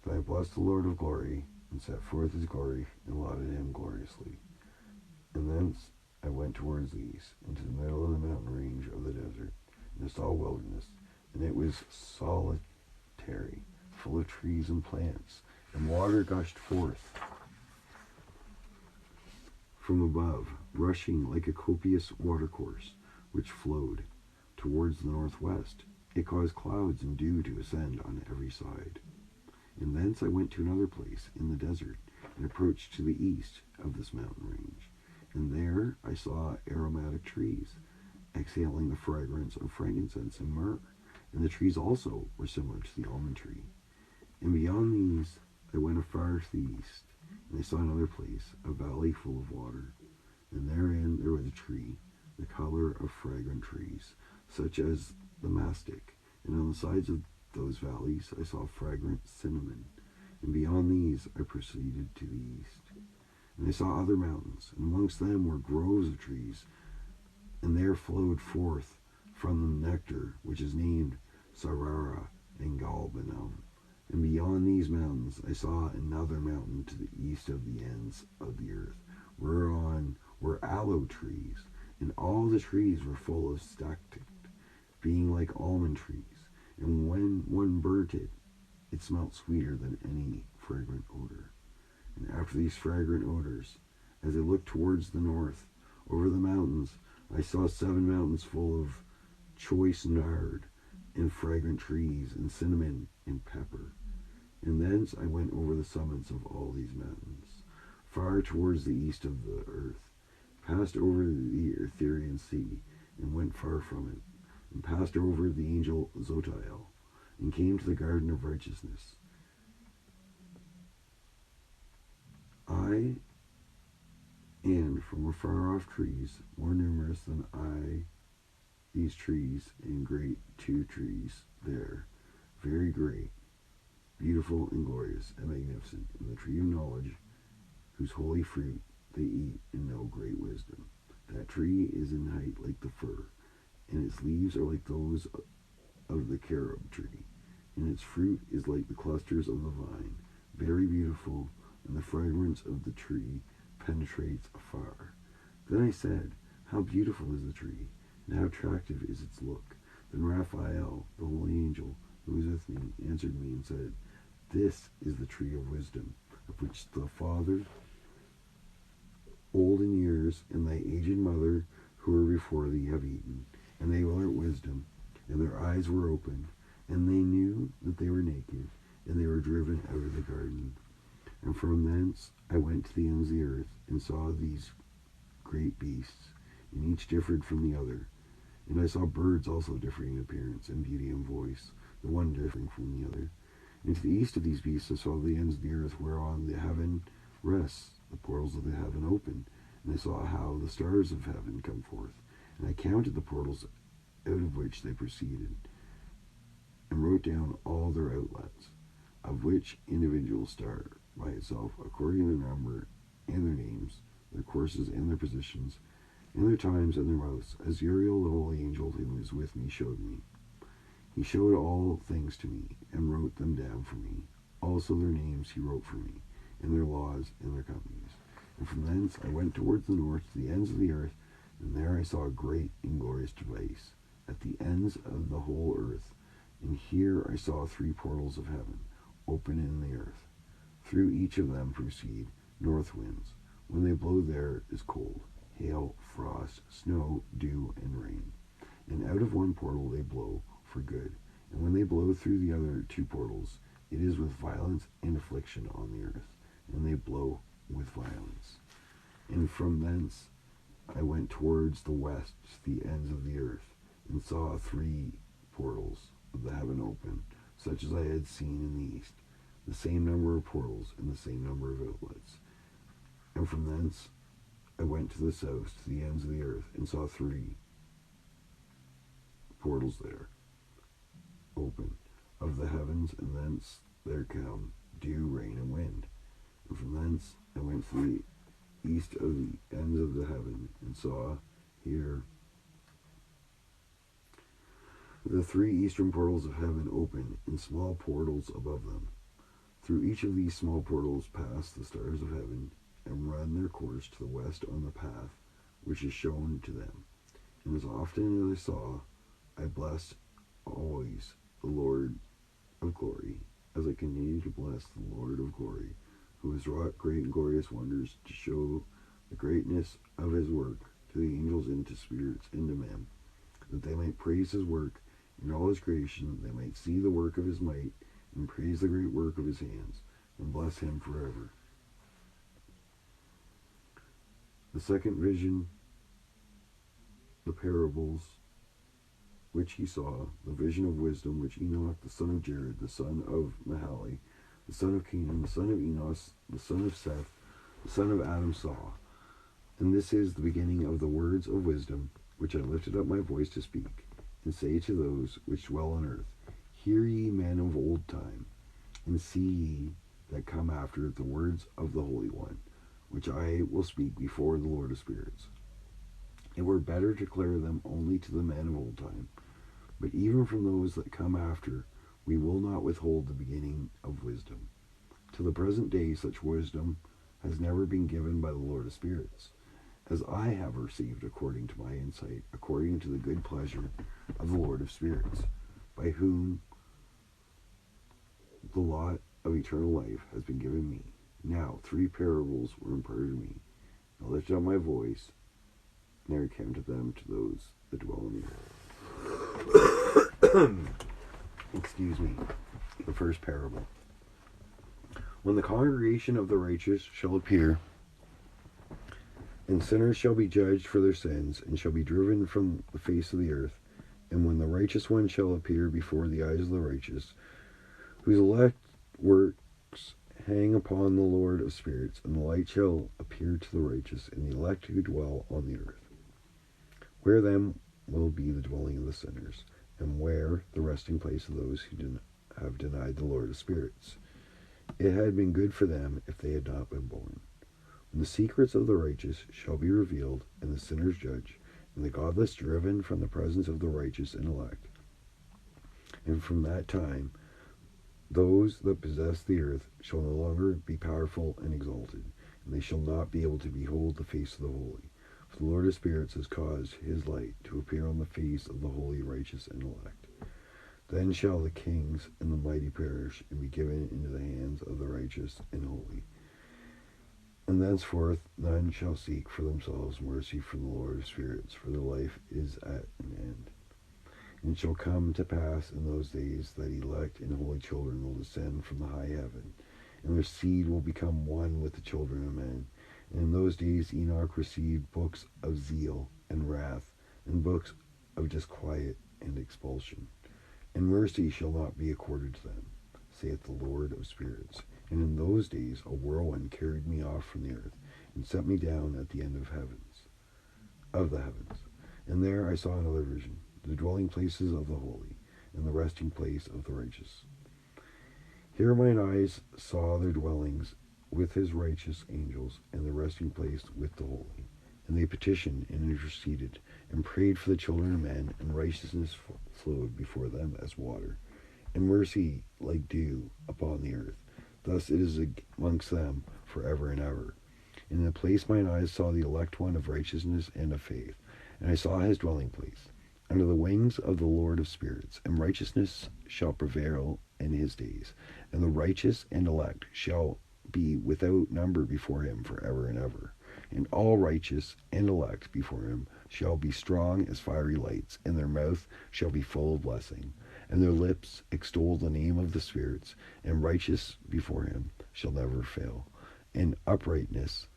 Then I blessed the Lord of glory, and set forth his glory, and lauded him gloriously. And thence I went towards the east, into the middle of the mountain range of the desert, and I saw wilderness, and it was solitary, full of trees and plants, and water gushed forth from above, rushing like a copious watercourse, which flowed towards the northwest. It caused clouds and dew to ascend on every side. And thence I went to another place in the desert, and approached to the east of this mountain range. And there I saw aromatic trees, exhaling the fragrance of frankincense and myrrh. And the trees also were similar to the almond tree. And beyond these I went afar to the east, and I saw another place, a valley full of water. And therein there was a tree, the color of fragrant trees, such as the mastic. And on the sides of those valleys I saw fragrant cinnamon. And beyond these I proceeded to the east. And I saw other mountains, and amongst them were groves of trees, and there flowed forth from them nectar, which is named Sarara and Galbanum. And beyond these mountains I saw another mountain to the east of the ends of the earth, whereon were aloe trees, and all the trees were full of stacte, being like almond trees. And when one burnt it, it smelt sweeter than any fragrant odor. And after these fragrant odors, as I looked towards the north, over the mountains, I saw 7 mountains full of choice nard, and fragrant trees, and cinnamon, and pepper. And thence I went over the summits of all these mountains, far towards the east of the earth, passed over the Ethiopian sea, and went far from it, and passed over the angel Zotiel, and came to the garden of righteousness. I, and from afar off trees, more numerous than I, these trees, and great 2 trees there, very great, beautiful and glorious and magnificent, and the tree of knowledge, whose holy fruit they eat and know great wisdom. That tree is in height like the fir, and its leaves are like those of the carob tree, and its fruit is like the clusters of the vine, very beautiful, and the fragrance of the tree penetrates afar. Then I said, how beautiful is the tree, and how attractive is its look. Then Raphael, the holy angel, who was with me, answered me and said, this is the tree of wisdom, of which the father, old in years, and thy aged mother, who were before thee, have eaten. And they learnt wisdom, and their eyes were opened, and they knew that they were naked, and they were driven out of the garden. And from thence I went to the ends of the earth, and saw these great beasts, and each differed from the other. And I saw birds also differing in appearance, and beauty, and voice, the one differing from the other. And to the east of these beasts I saw the ends of the earth, whereon the heaven rests, the portals of the heaven open. And I saw how the stars of heaven come forth. And I counted the portals out of which they proceeded, and wrote down all their outlets, of which individual star by itself, according to their number and their names, their courses and their positions, and their times and their mouths, as Uriel, the holy angel who was with me, showed me. He showed all things to me, and wrote them down for me. Also their names he wrote for me. and their laws, and their companies. And from thence I went towards the north to the ends of the earth, and there I saw a great and glorious device at the ends of the whole earth. And here I saw 3 portals of heaven, open in the earth. Through each of them proceed north winds. When they blow, there is cold, hail, frost, snow, dew, and rain. And out of one portal they blow for good. And when they blow through the other 2 portals, it is with violence and affliction on the earth, and they blow with violence. And from thence I went towards the west to the ends of the earth, and saw 3 portals of the heaven open, such as I had seen in the east, the same number of portals and the same number of outlets. And from thence I went to the south to the ends of the earth, and saw 3 portals there open of the heavens, and thence there come dew, rain, and wind. And from thence I went to the east of the ends of the heaven, and saw here the 3 eastern portals of heaven open, and small portals above them. Through each of these small portals pass the stars of heaven, and run their course to the west on the path which is shown to them. And as often as I saw, I blessed always the Lord of glory, as I continue to bless the Lord of glory, who has wrought great and glorious wonders to show the greatness of his work to the angels and to spirits and to men, that they might praise his work in all his creation, that they might see the work of his might, and praise the great work of his hands, and bless him forever. The second vision, the parables which he saw, the vision of wisdom which Enoch the son of Jared, the son of Mahali, the son of Canaan, the son of Enos, the son of Seth, the son of Adam saw. And this is the beginning of the words of wisdom, which I lifted up my voice to speak, and say to those which dwell on earth, Hear ye, men of old time, and see ye that come after the words of the Holy One, which I will speak before the Lord of spirits. It were better to declare them only to the men of old time, but even from those that come after, we will not withhold the beginning of wisdom. To the present day such wisdom has never been given by the Lord of spirits, as I have received according to my insight, according to the good pleasure of the Lord of spirits, by whom the lot of eternal life has been given me. Now 3 parables were imparted to me. I lifted up my voice, and there came to them to those that dwell in the earth. Excuse me. The first parable. When the congregation of the righteous shall appear, and sinners shall be judged for their sins, and shall be driven from the face of the earth, and when the righteous one shall appear before the eyes of the righteous, whose elect works hang upon the Lord of spirits, and the light shall appear to the righteous, and the elect who dwell on the earth. Where then will be the dwelling of the sinners, and where the resting place of those who have denied the Lord of spirits? It had been good for them if they had not been born. When the secrets of the righteous shall be revealed, and the sinners judged, and the godless driven from the presence of the righteous and elect. And from that time, those that possess the earth shall no longer be powerful and exalted, and they shall not be able to behold the face of the holy. For the Lord of spirits has caused his light to appear on the face of the holy, righteous, and elect. Then shall the kings and the mighty perish, and be given into the hands of the righteous and holy. And thenceforth none shall seek for themselves mercy from the Lord of spirits, for their life is at an end. And it shall come to pass in those days that elect and holy children will descend from the high heaven, and their seed will become one with the children of men. And in those days Enoch received books of zeal and wrath, and books of disquiet and expulsion. And mercy shall not be accorded to them, saith the Lord of spirits. And in those days a whirlwind carried me off from the earth, and set me down at the end of the heavens. And there I saw another vision, the dwelling places of the holy, and the resting place of the righteous. Here mine eyes saw their dwellings with his righteous angels, and the resting place with the holy. And they petitioned and interceded, and prayed for the children of men, and righteousness flowed before them as water, and mercy like dew upon the earth. Thus it is amongst them forever and ever. And in the place mine eyes saw the elect one of righteousness and of faith, and I saw his dwelling place under the wings of the Lord of spirits, and righteousness shall prevail in his days, and the righteous and elect shall be without number before him forever and ever. And all righteous and elect before him shall be strong as fiery lights, and their mouth shall be full of blessing, and their lips extol the name of the spirits, and righteous before him shall never fail, and uprightness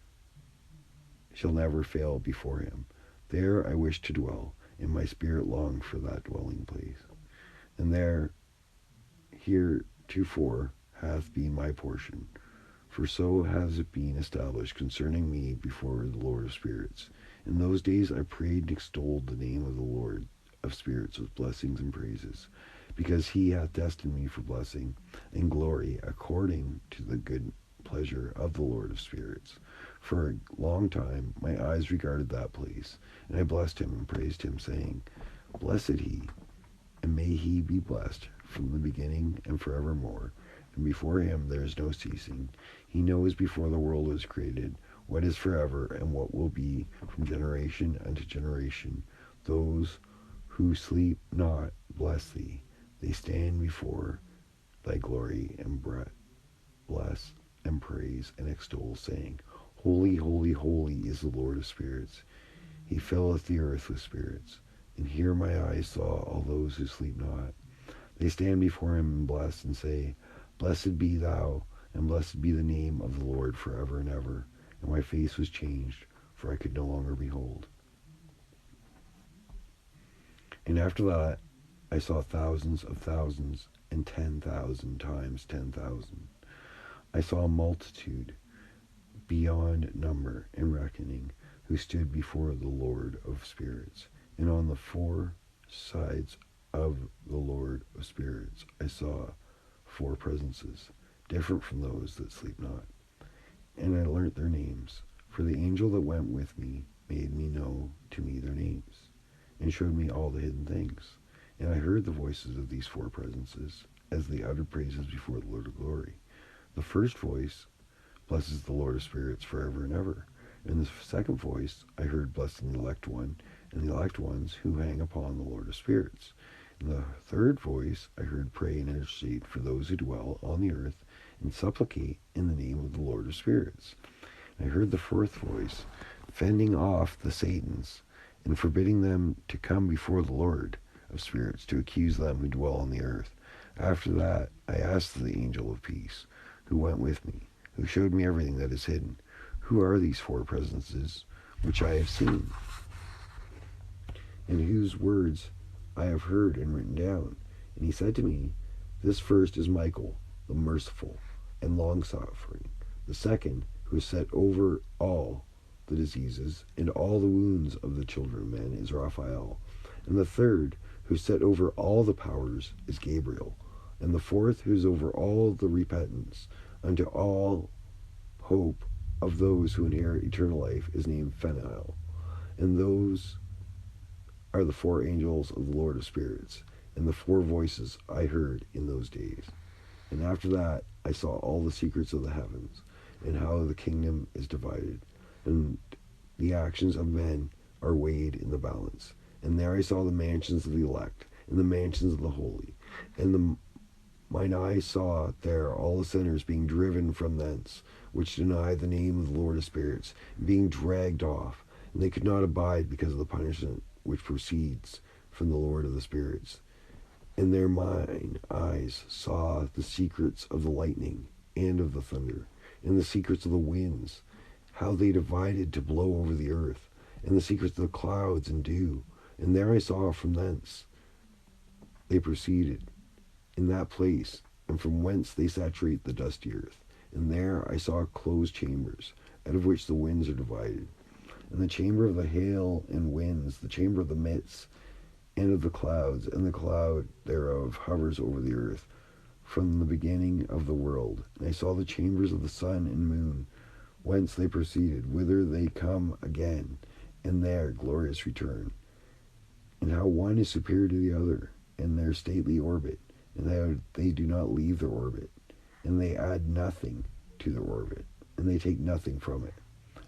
shall never fail before him. There I wish to dwell, and my spirit longed for that dwelling place. And there heretofore hath been my portion, for so has it been established concerning me before the Lord of spirits. In those days I prayed and extolled the name of the Lord of spirits with blessings and praises, because he hath destined me for blessing and glory according to the good pleasure of the Lord of spirits. For a long time my eyes regarded that place, and I blessed him and praised him, saying, Blessed he, and may he be blessed from the beginning and forevermore. And before him there is no ceasing. He knows before the world was created what is forever and what will be from generation unto generation. Those who sleep not bless thee. They stand before thy glory and bless and praise and extol, saying, Holy, holy, holy is the Lord of spirits. He filleth the earth with spirits. And here my eyes saw all those who sleep not. They stand before him and bless and say, Blessed be thou, and blessed be the name of the Lord forever and ever. And my face was changed, for I could no longer behold. And after that I saw thousands of thousands, and 10,000 times 10,000. I saw a multitude beyond number and reckoning, who stood before the Lord of spirits. And on the four sides of the Lord of spirits I saw four presences, different from those that sleep not. And I learnt their names, for the angel that went with me made me know to me their names, and showed me all the hidden things. And I heard the voices of these four presences, as they uttered praises before the Lord of glory. The first voice blesses the Lord of spirits forever and ever. And the second voice I heard blessing the elect one, and the elect ones who hang upon the Lord of spirits. And the third voice I heard pray and intercede for those who dwell on the earth, and supplicate in the name of the Lord of spirits. And I heard the fourth voice fending off the Satans, and forbidding them to come before the Lord of spirits to accuse them who dwell on the earth. After that I asked the angel of peace, who went with me, who showed me everything that is hidden, Who are these four presences which I have seen, and whose words I have heard and written down? And he said to me, This first is Michael, the merciful and long-suffering. The second, who is set over all the diseases and all the wounds of the children of men, is Raphael. And the third, who is set over all the powers, is Gabriel. And the fourth, who is over all the repentance unto all hope of those who inherit eternal life, is named Phanuel. And those are the four angels of the Lord of spirits, and the four voices I heard in those days. And after that I saw all the secrets of the heavens, and how the kingdom is divided, and the actions of men are weighed in the balance. And there I saw the mansions of the elect, and the mansions of the holy, and mine eyes saw there all the sinners being driven from thence, which deny the name of the Lord of spirits, being dragged off, and they could not abide because of the punishment which proceeds from the Lord of the spirits. And there mine eyes saw the secrets of the lightning and of the thunder, and the secrets of the winds, how they divided to blow over the earth, and the secrets of the clouds and dew. And there I saw from thence they proceeded in that place, and from whence they saturate the dusty earth. And there I saw closed chambers, out of which the winds are divided. And the chamber of the hail and winds, the chamber of the mists, and of the clouds, and the cloud thereof hovers over the earth from the beginning of the world. And I saw the chambers of the sun and moon, whence they proceeded, whither they come again, and their glorious return. And how one is superior to the other in their stately orbit, and how they do not leave their orbit. and they add nothing to their orbit, and they take nothing from it.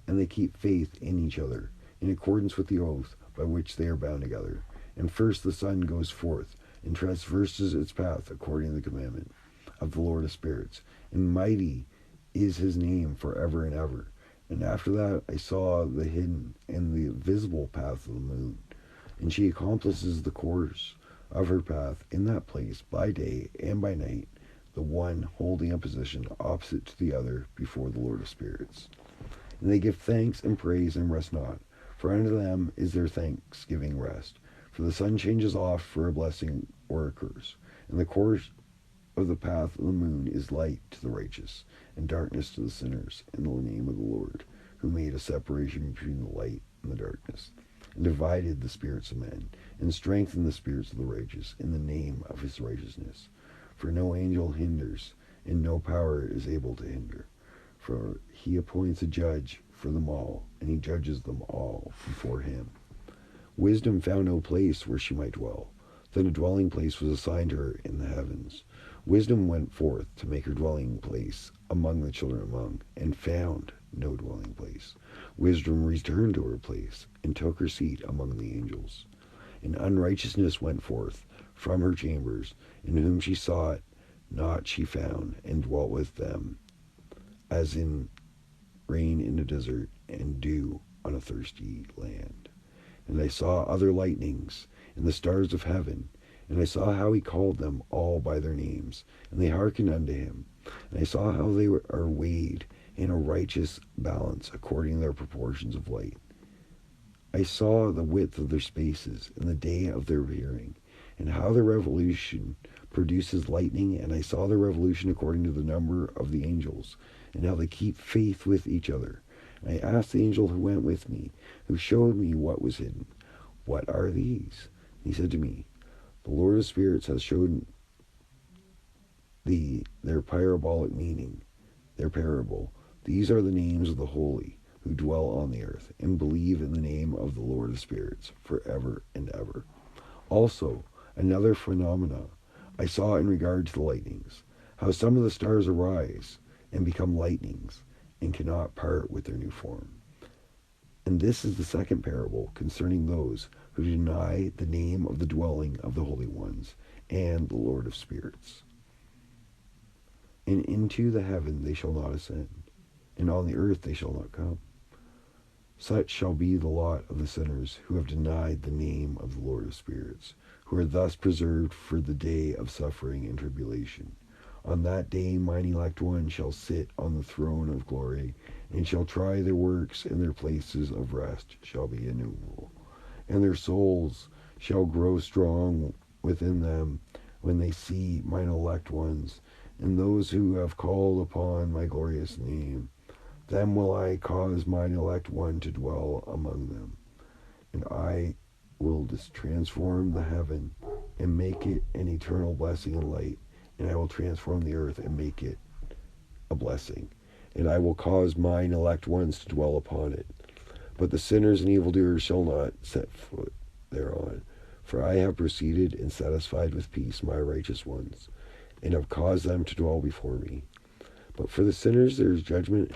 And they keep faith in each other, in accordance with the oath by which they are bound together. And first the sun goes forth, and traverses its path according to the commandment of the Lord of spirits. And mighty is his name forever and ever. And after that I saw the hidden and the visible path of the moon. And she accomplishes the course of her path in that place by day and by night, the one holding a position opposite to the other before the Lord of spirits. And they give thanks and praise and rest not, for unto them is their thanksgiving rest. For the sun changes oft for a blessing or a curse, and the course of the path of the moon is light to the righteous, and darkness to the sinners, in the name of the Lord, who made a separation between the light and the darkness, and divided the spirits of men, and strengthened the spirits of the righteous, in the name of his righteousness. For no angel hinders, and no power is able to hinder. For he appoints a judge for them all, and he judges them all before him. Wisdom found no place where she might dwell. Then a dwelling place was assigned her in the heavens. Wisdom went forth to make her dwelling place among the children among, and found no dwelling place. Wisdom returned to her place, and took her seat among the angels. And unrighteousness went forth from her chambers, and whom she sought not she found, and dwelt with them, as in rain in a desert, and dew on a thirsty land. And I saw other lightnings, and the stars of heaven, and I saw how he called them all by their names, and they hearkened unto him. And I saw how they are weighed in a righteous balance according to their proportions of light. I saw the width of their spaces, and the day of their appearing, and how their revolution produces lightning, and I saw their revolution according to the number of the angels, and how they keep faith with each other. And I asked the angel who went with me, who showed me what was hidden, what are these? And he said to me, the Lord of spirits has shown thee their parabolic meaning, their parable. These are the names of the holy who dwell on the earth, and believe in the name of the Lord of spirits forever and ever. Also, another phenomena I saw in regard to the lightnings, how some of the stars arise and become lightnings, and cannot part with their new form. And this is the second parable concerning those who deny the name of the dwelling of the holy ones and the Lord of spirits. And into the heaven they shall not ascend, and on the earth they shall not come. Such shall be the lot of the sinners who have denied the name of the Lord of spirits, who are thus preserved for the day of suffering and tribulation. On that day mine elect one shall sit on the throne of glory, and shall try their works, and their places of rest shall be innumerable. And their souls shall grow strong within them when they see mine elect ones, and those who have called upon my glorious name. Then will I cause mine elect one to dwell among them, and I will transform the heaven, and make it an eternal blessing and light, and I will transform the earth and make it a blessing, and I will cause mine elect ones to dwell upon it. But the sinners and evildoers shall not set foot thereon, for I have proceeded and satisfied with peace my righteous ones, and have caused them to dwell before me. But for the sinners there is judgment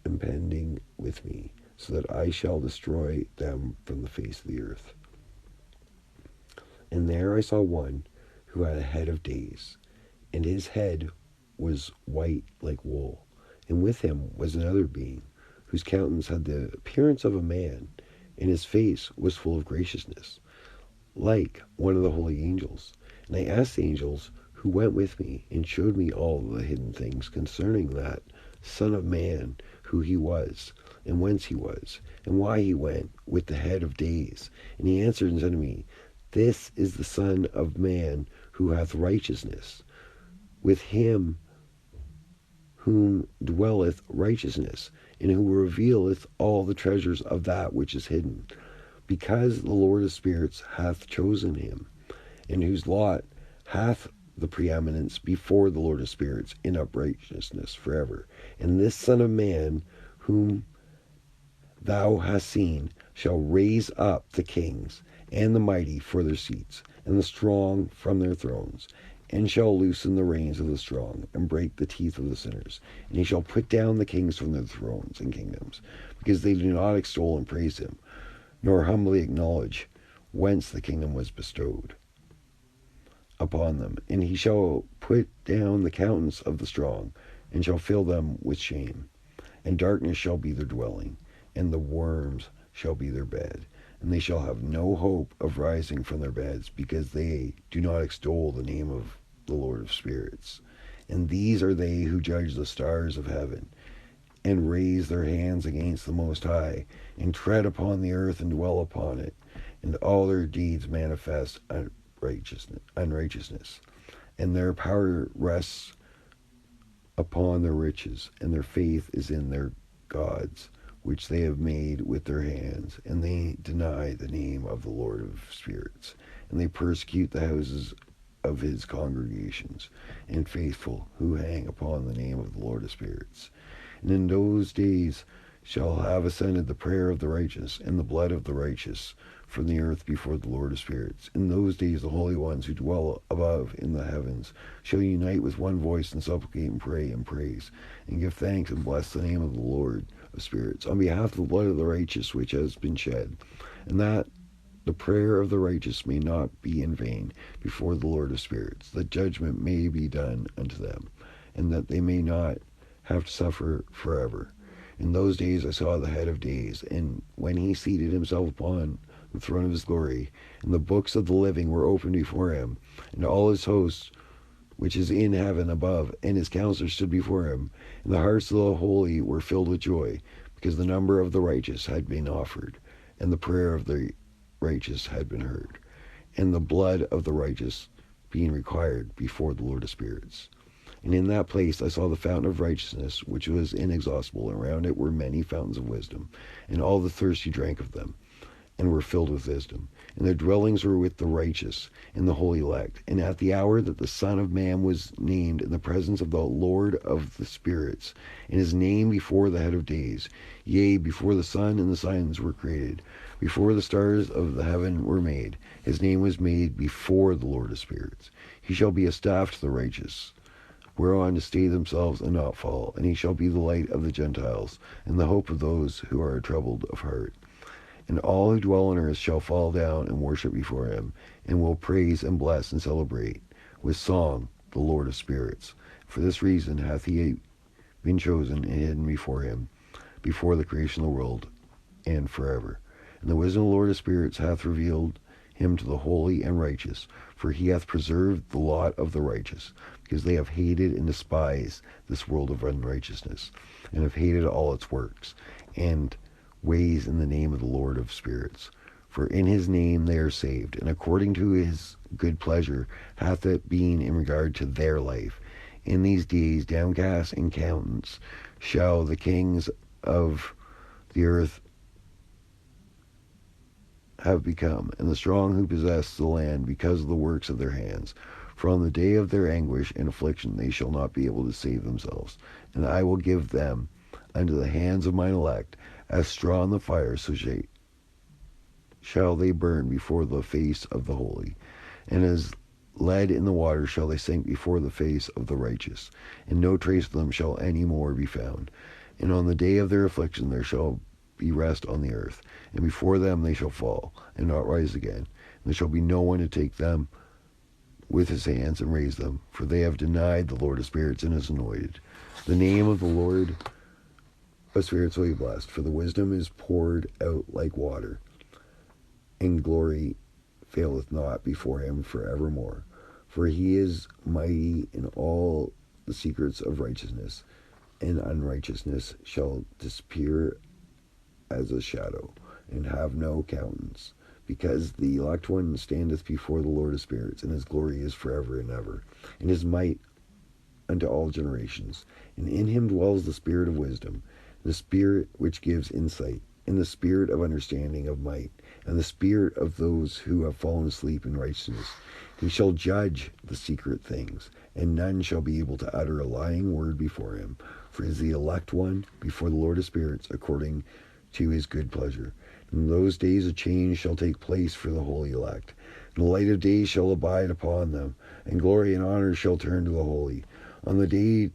impending with me, so that I shall destroy them from the face of the earth. And there I saw one who had a head of days, and his head was white like wool, and with him was another being, whose countenance had the appearance of a man, and his face was full of graciousness, like one of the holy angels. And I asked the angels who went with me, and showed me all the hidden things concerning that Son of Man, who he was, and whence he was, and why he went with the head of days. And he answered and said to me, This is the Son of Man, who hath righteousness. With him whom dwelleth righteousness, and who revealeth all the treasures of that which is hidden, because the Lord of spirits hath chosen him, and whose lot hath the preeminence before the Lord of spirits in uprightness forever. And this Son of Man, whom thou hast seen, shall raise up the kings and the mighty for their seats, and the strong from their thrones. and shall loosen the reins of the strong, and break the teeth of the sinners. And he shall put down the kings from their thrones and kingdoms, because they do not extol and praise him, nor humbly acknowledge whence the kingdom was bestowed upon them. And he shall put down the countenance of the strong, and shall fill them with shame. And darkness shall be their dwelling, and the worms shall be their bed. And they shall have no hope of rising from their beds, because they do not extol the name of the Lord of spirits. And these are they who judge the stars of heaven, and raise their hands against the Most High, and tread upon the earth and dwell upon it, and all their deeds manifest unrighteousness. And their power rests upon their riches, and their faith is in their gods, which they have made with their hands, and they deny the name of the Lord of spirits, and they persecute the houses of his congregations, and faithful who hang upon the name of the Lord of spirits. And in those days shall have ascended the prayer of the righteous, and the blood of the righteous from the earth before the Lord of spirits. In those days the holy ones who dwell above in the heavens shall unite with one voice, and supplicate and pray and praise, and give thanks and bless the name of the Lord of spirits, on behalf of the blood of the righteous which has been shed, and that the prayer of the righteous may not be in vain before the Lord of spirits, that judgment may be done unto them, and that they may not have to suffer forever. In those days I saw the head of days, and when he seated himself upon the throne of his glory, and the books of the living were opened before him, and all his hosts which is in heaven above, and his counselors stood before him, and the hearts of the holy were filled with joy, because the number of the righteous had been offered, and the prayer of the righteous had been heard, and the blood of the righteous being required before the Lord of spirits. And in that place I saw the fountain of righteousness, which was inexhaustible, and around it were many fountains of wisdom, and all the thirsty drank of them, and were filled with wisdom. And their dwellings were with the righteous and the holy elect. And at the hour that the Son of Man was named in the presence of the Lord of the spirits, and his name before the head of days, yea, before the sun and the signs were created, before the stars of the heaven were made, his name was made before the Lord of spirits. He shall be a staff to the righteous, whereon to stay themselves and not fall. And he shall be the light of the Gentiles, and the hope of those who are troubled of heart. And all who dwell on earth shall fall down and worship before him, and will praise and bless and celebrate with song the Lord of spirits. For this reason hath he been chosen and hidden before him, before the creation of the world, and forever. And the wisdom of the Lord of spirits hath revealed him to the holy and righteous, for he hath preserved the lot of the righteous, because they have hated and despised this world of unrighteousness, and have hated all its works, and ways in the name of the Lord of spirits. For in his name they are saved, and according to his good pleasure hath it been in regard to their life. In these days, downcast in countenance, shall the kings of the earth have become, and the strong who possess the land, because of the works of their hands. For on the day of their anguish and affliction they shall not be able to save themselves. And I will give them unto the hands of mine elect, as straw in the fire, so shall they burn before the face of the holy. And as lead in the water shall they sink before the face of the righteous, and no trace of them shall any more be found. And on the day of their affliction there shall be rest on the earth, and before them they shall fall, and not rise again. And there shall be no one to take them with his hands and raise them, for they have denied the Lord of spirits and his anointed. The name of the Lord of spirits will be blessed, for the wisdom is poured out like water, and glory faileth not before him forevermore. For he is mighty in all the secrets of righteousness, and unrighteousness shall disappear as a shadow, and have no countenance, because the elect one standeth before the Lord of spirits, and his glory is forever and ever, and his might unto all generations. And in him dwells the spirit of wisdom, the spirit which gives insight, and the spirit of understanding of might, and the spirit of those who have fallen asleep in righteousness. He shall judge the secret things, and none shall be able to utter a lying word before him. For he is the elect one before the Lord of spirits, according to his good pleasure. In those days a change shall take place for the holy elect, And the light of day shall abide upon them, and glory and honor shall turn to the holy. On the day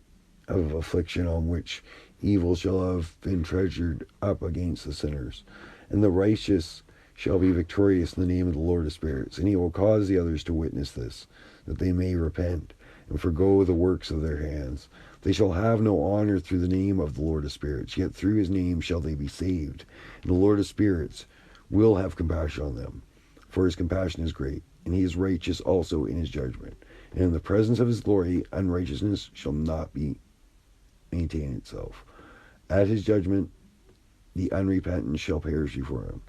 of affliction on which evil shall have been treasured up against the sinners. And the righteous shall be victorious in the name of the Lord of spirits. And he will cause the others to witness this, that they may repent and forgo the works of their hands. They shall have no honor through the name of the Lord of spirits, yet through his name shall they be saved. And the Lord of spirits will have compassion on them, for his compassion is great, and he is righteous also in his judgment. And in the presence of his glory, unrighteousness shall not maintain itself. At his judgment, the unrepentant shall perish before him.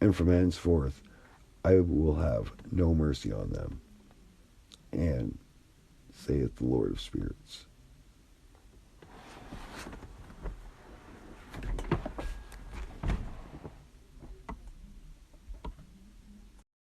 And from henceforth, I will have no mercy on them. And saith the Lord of spirits.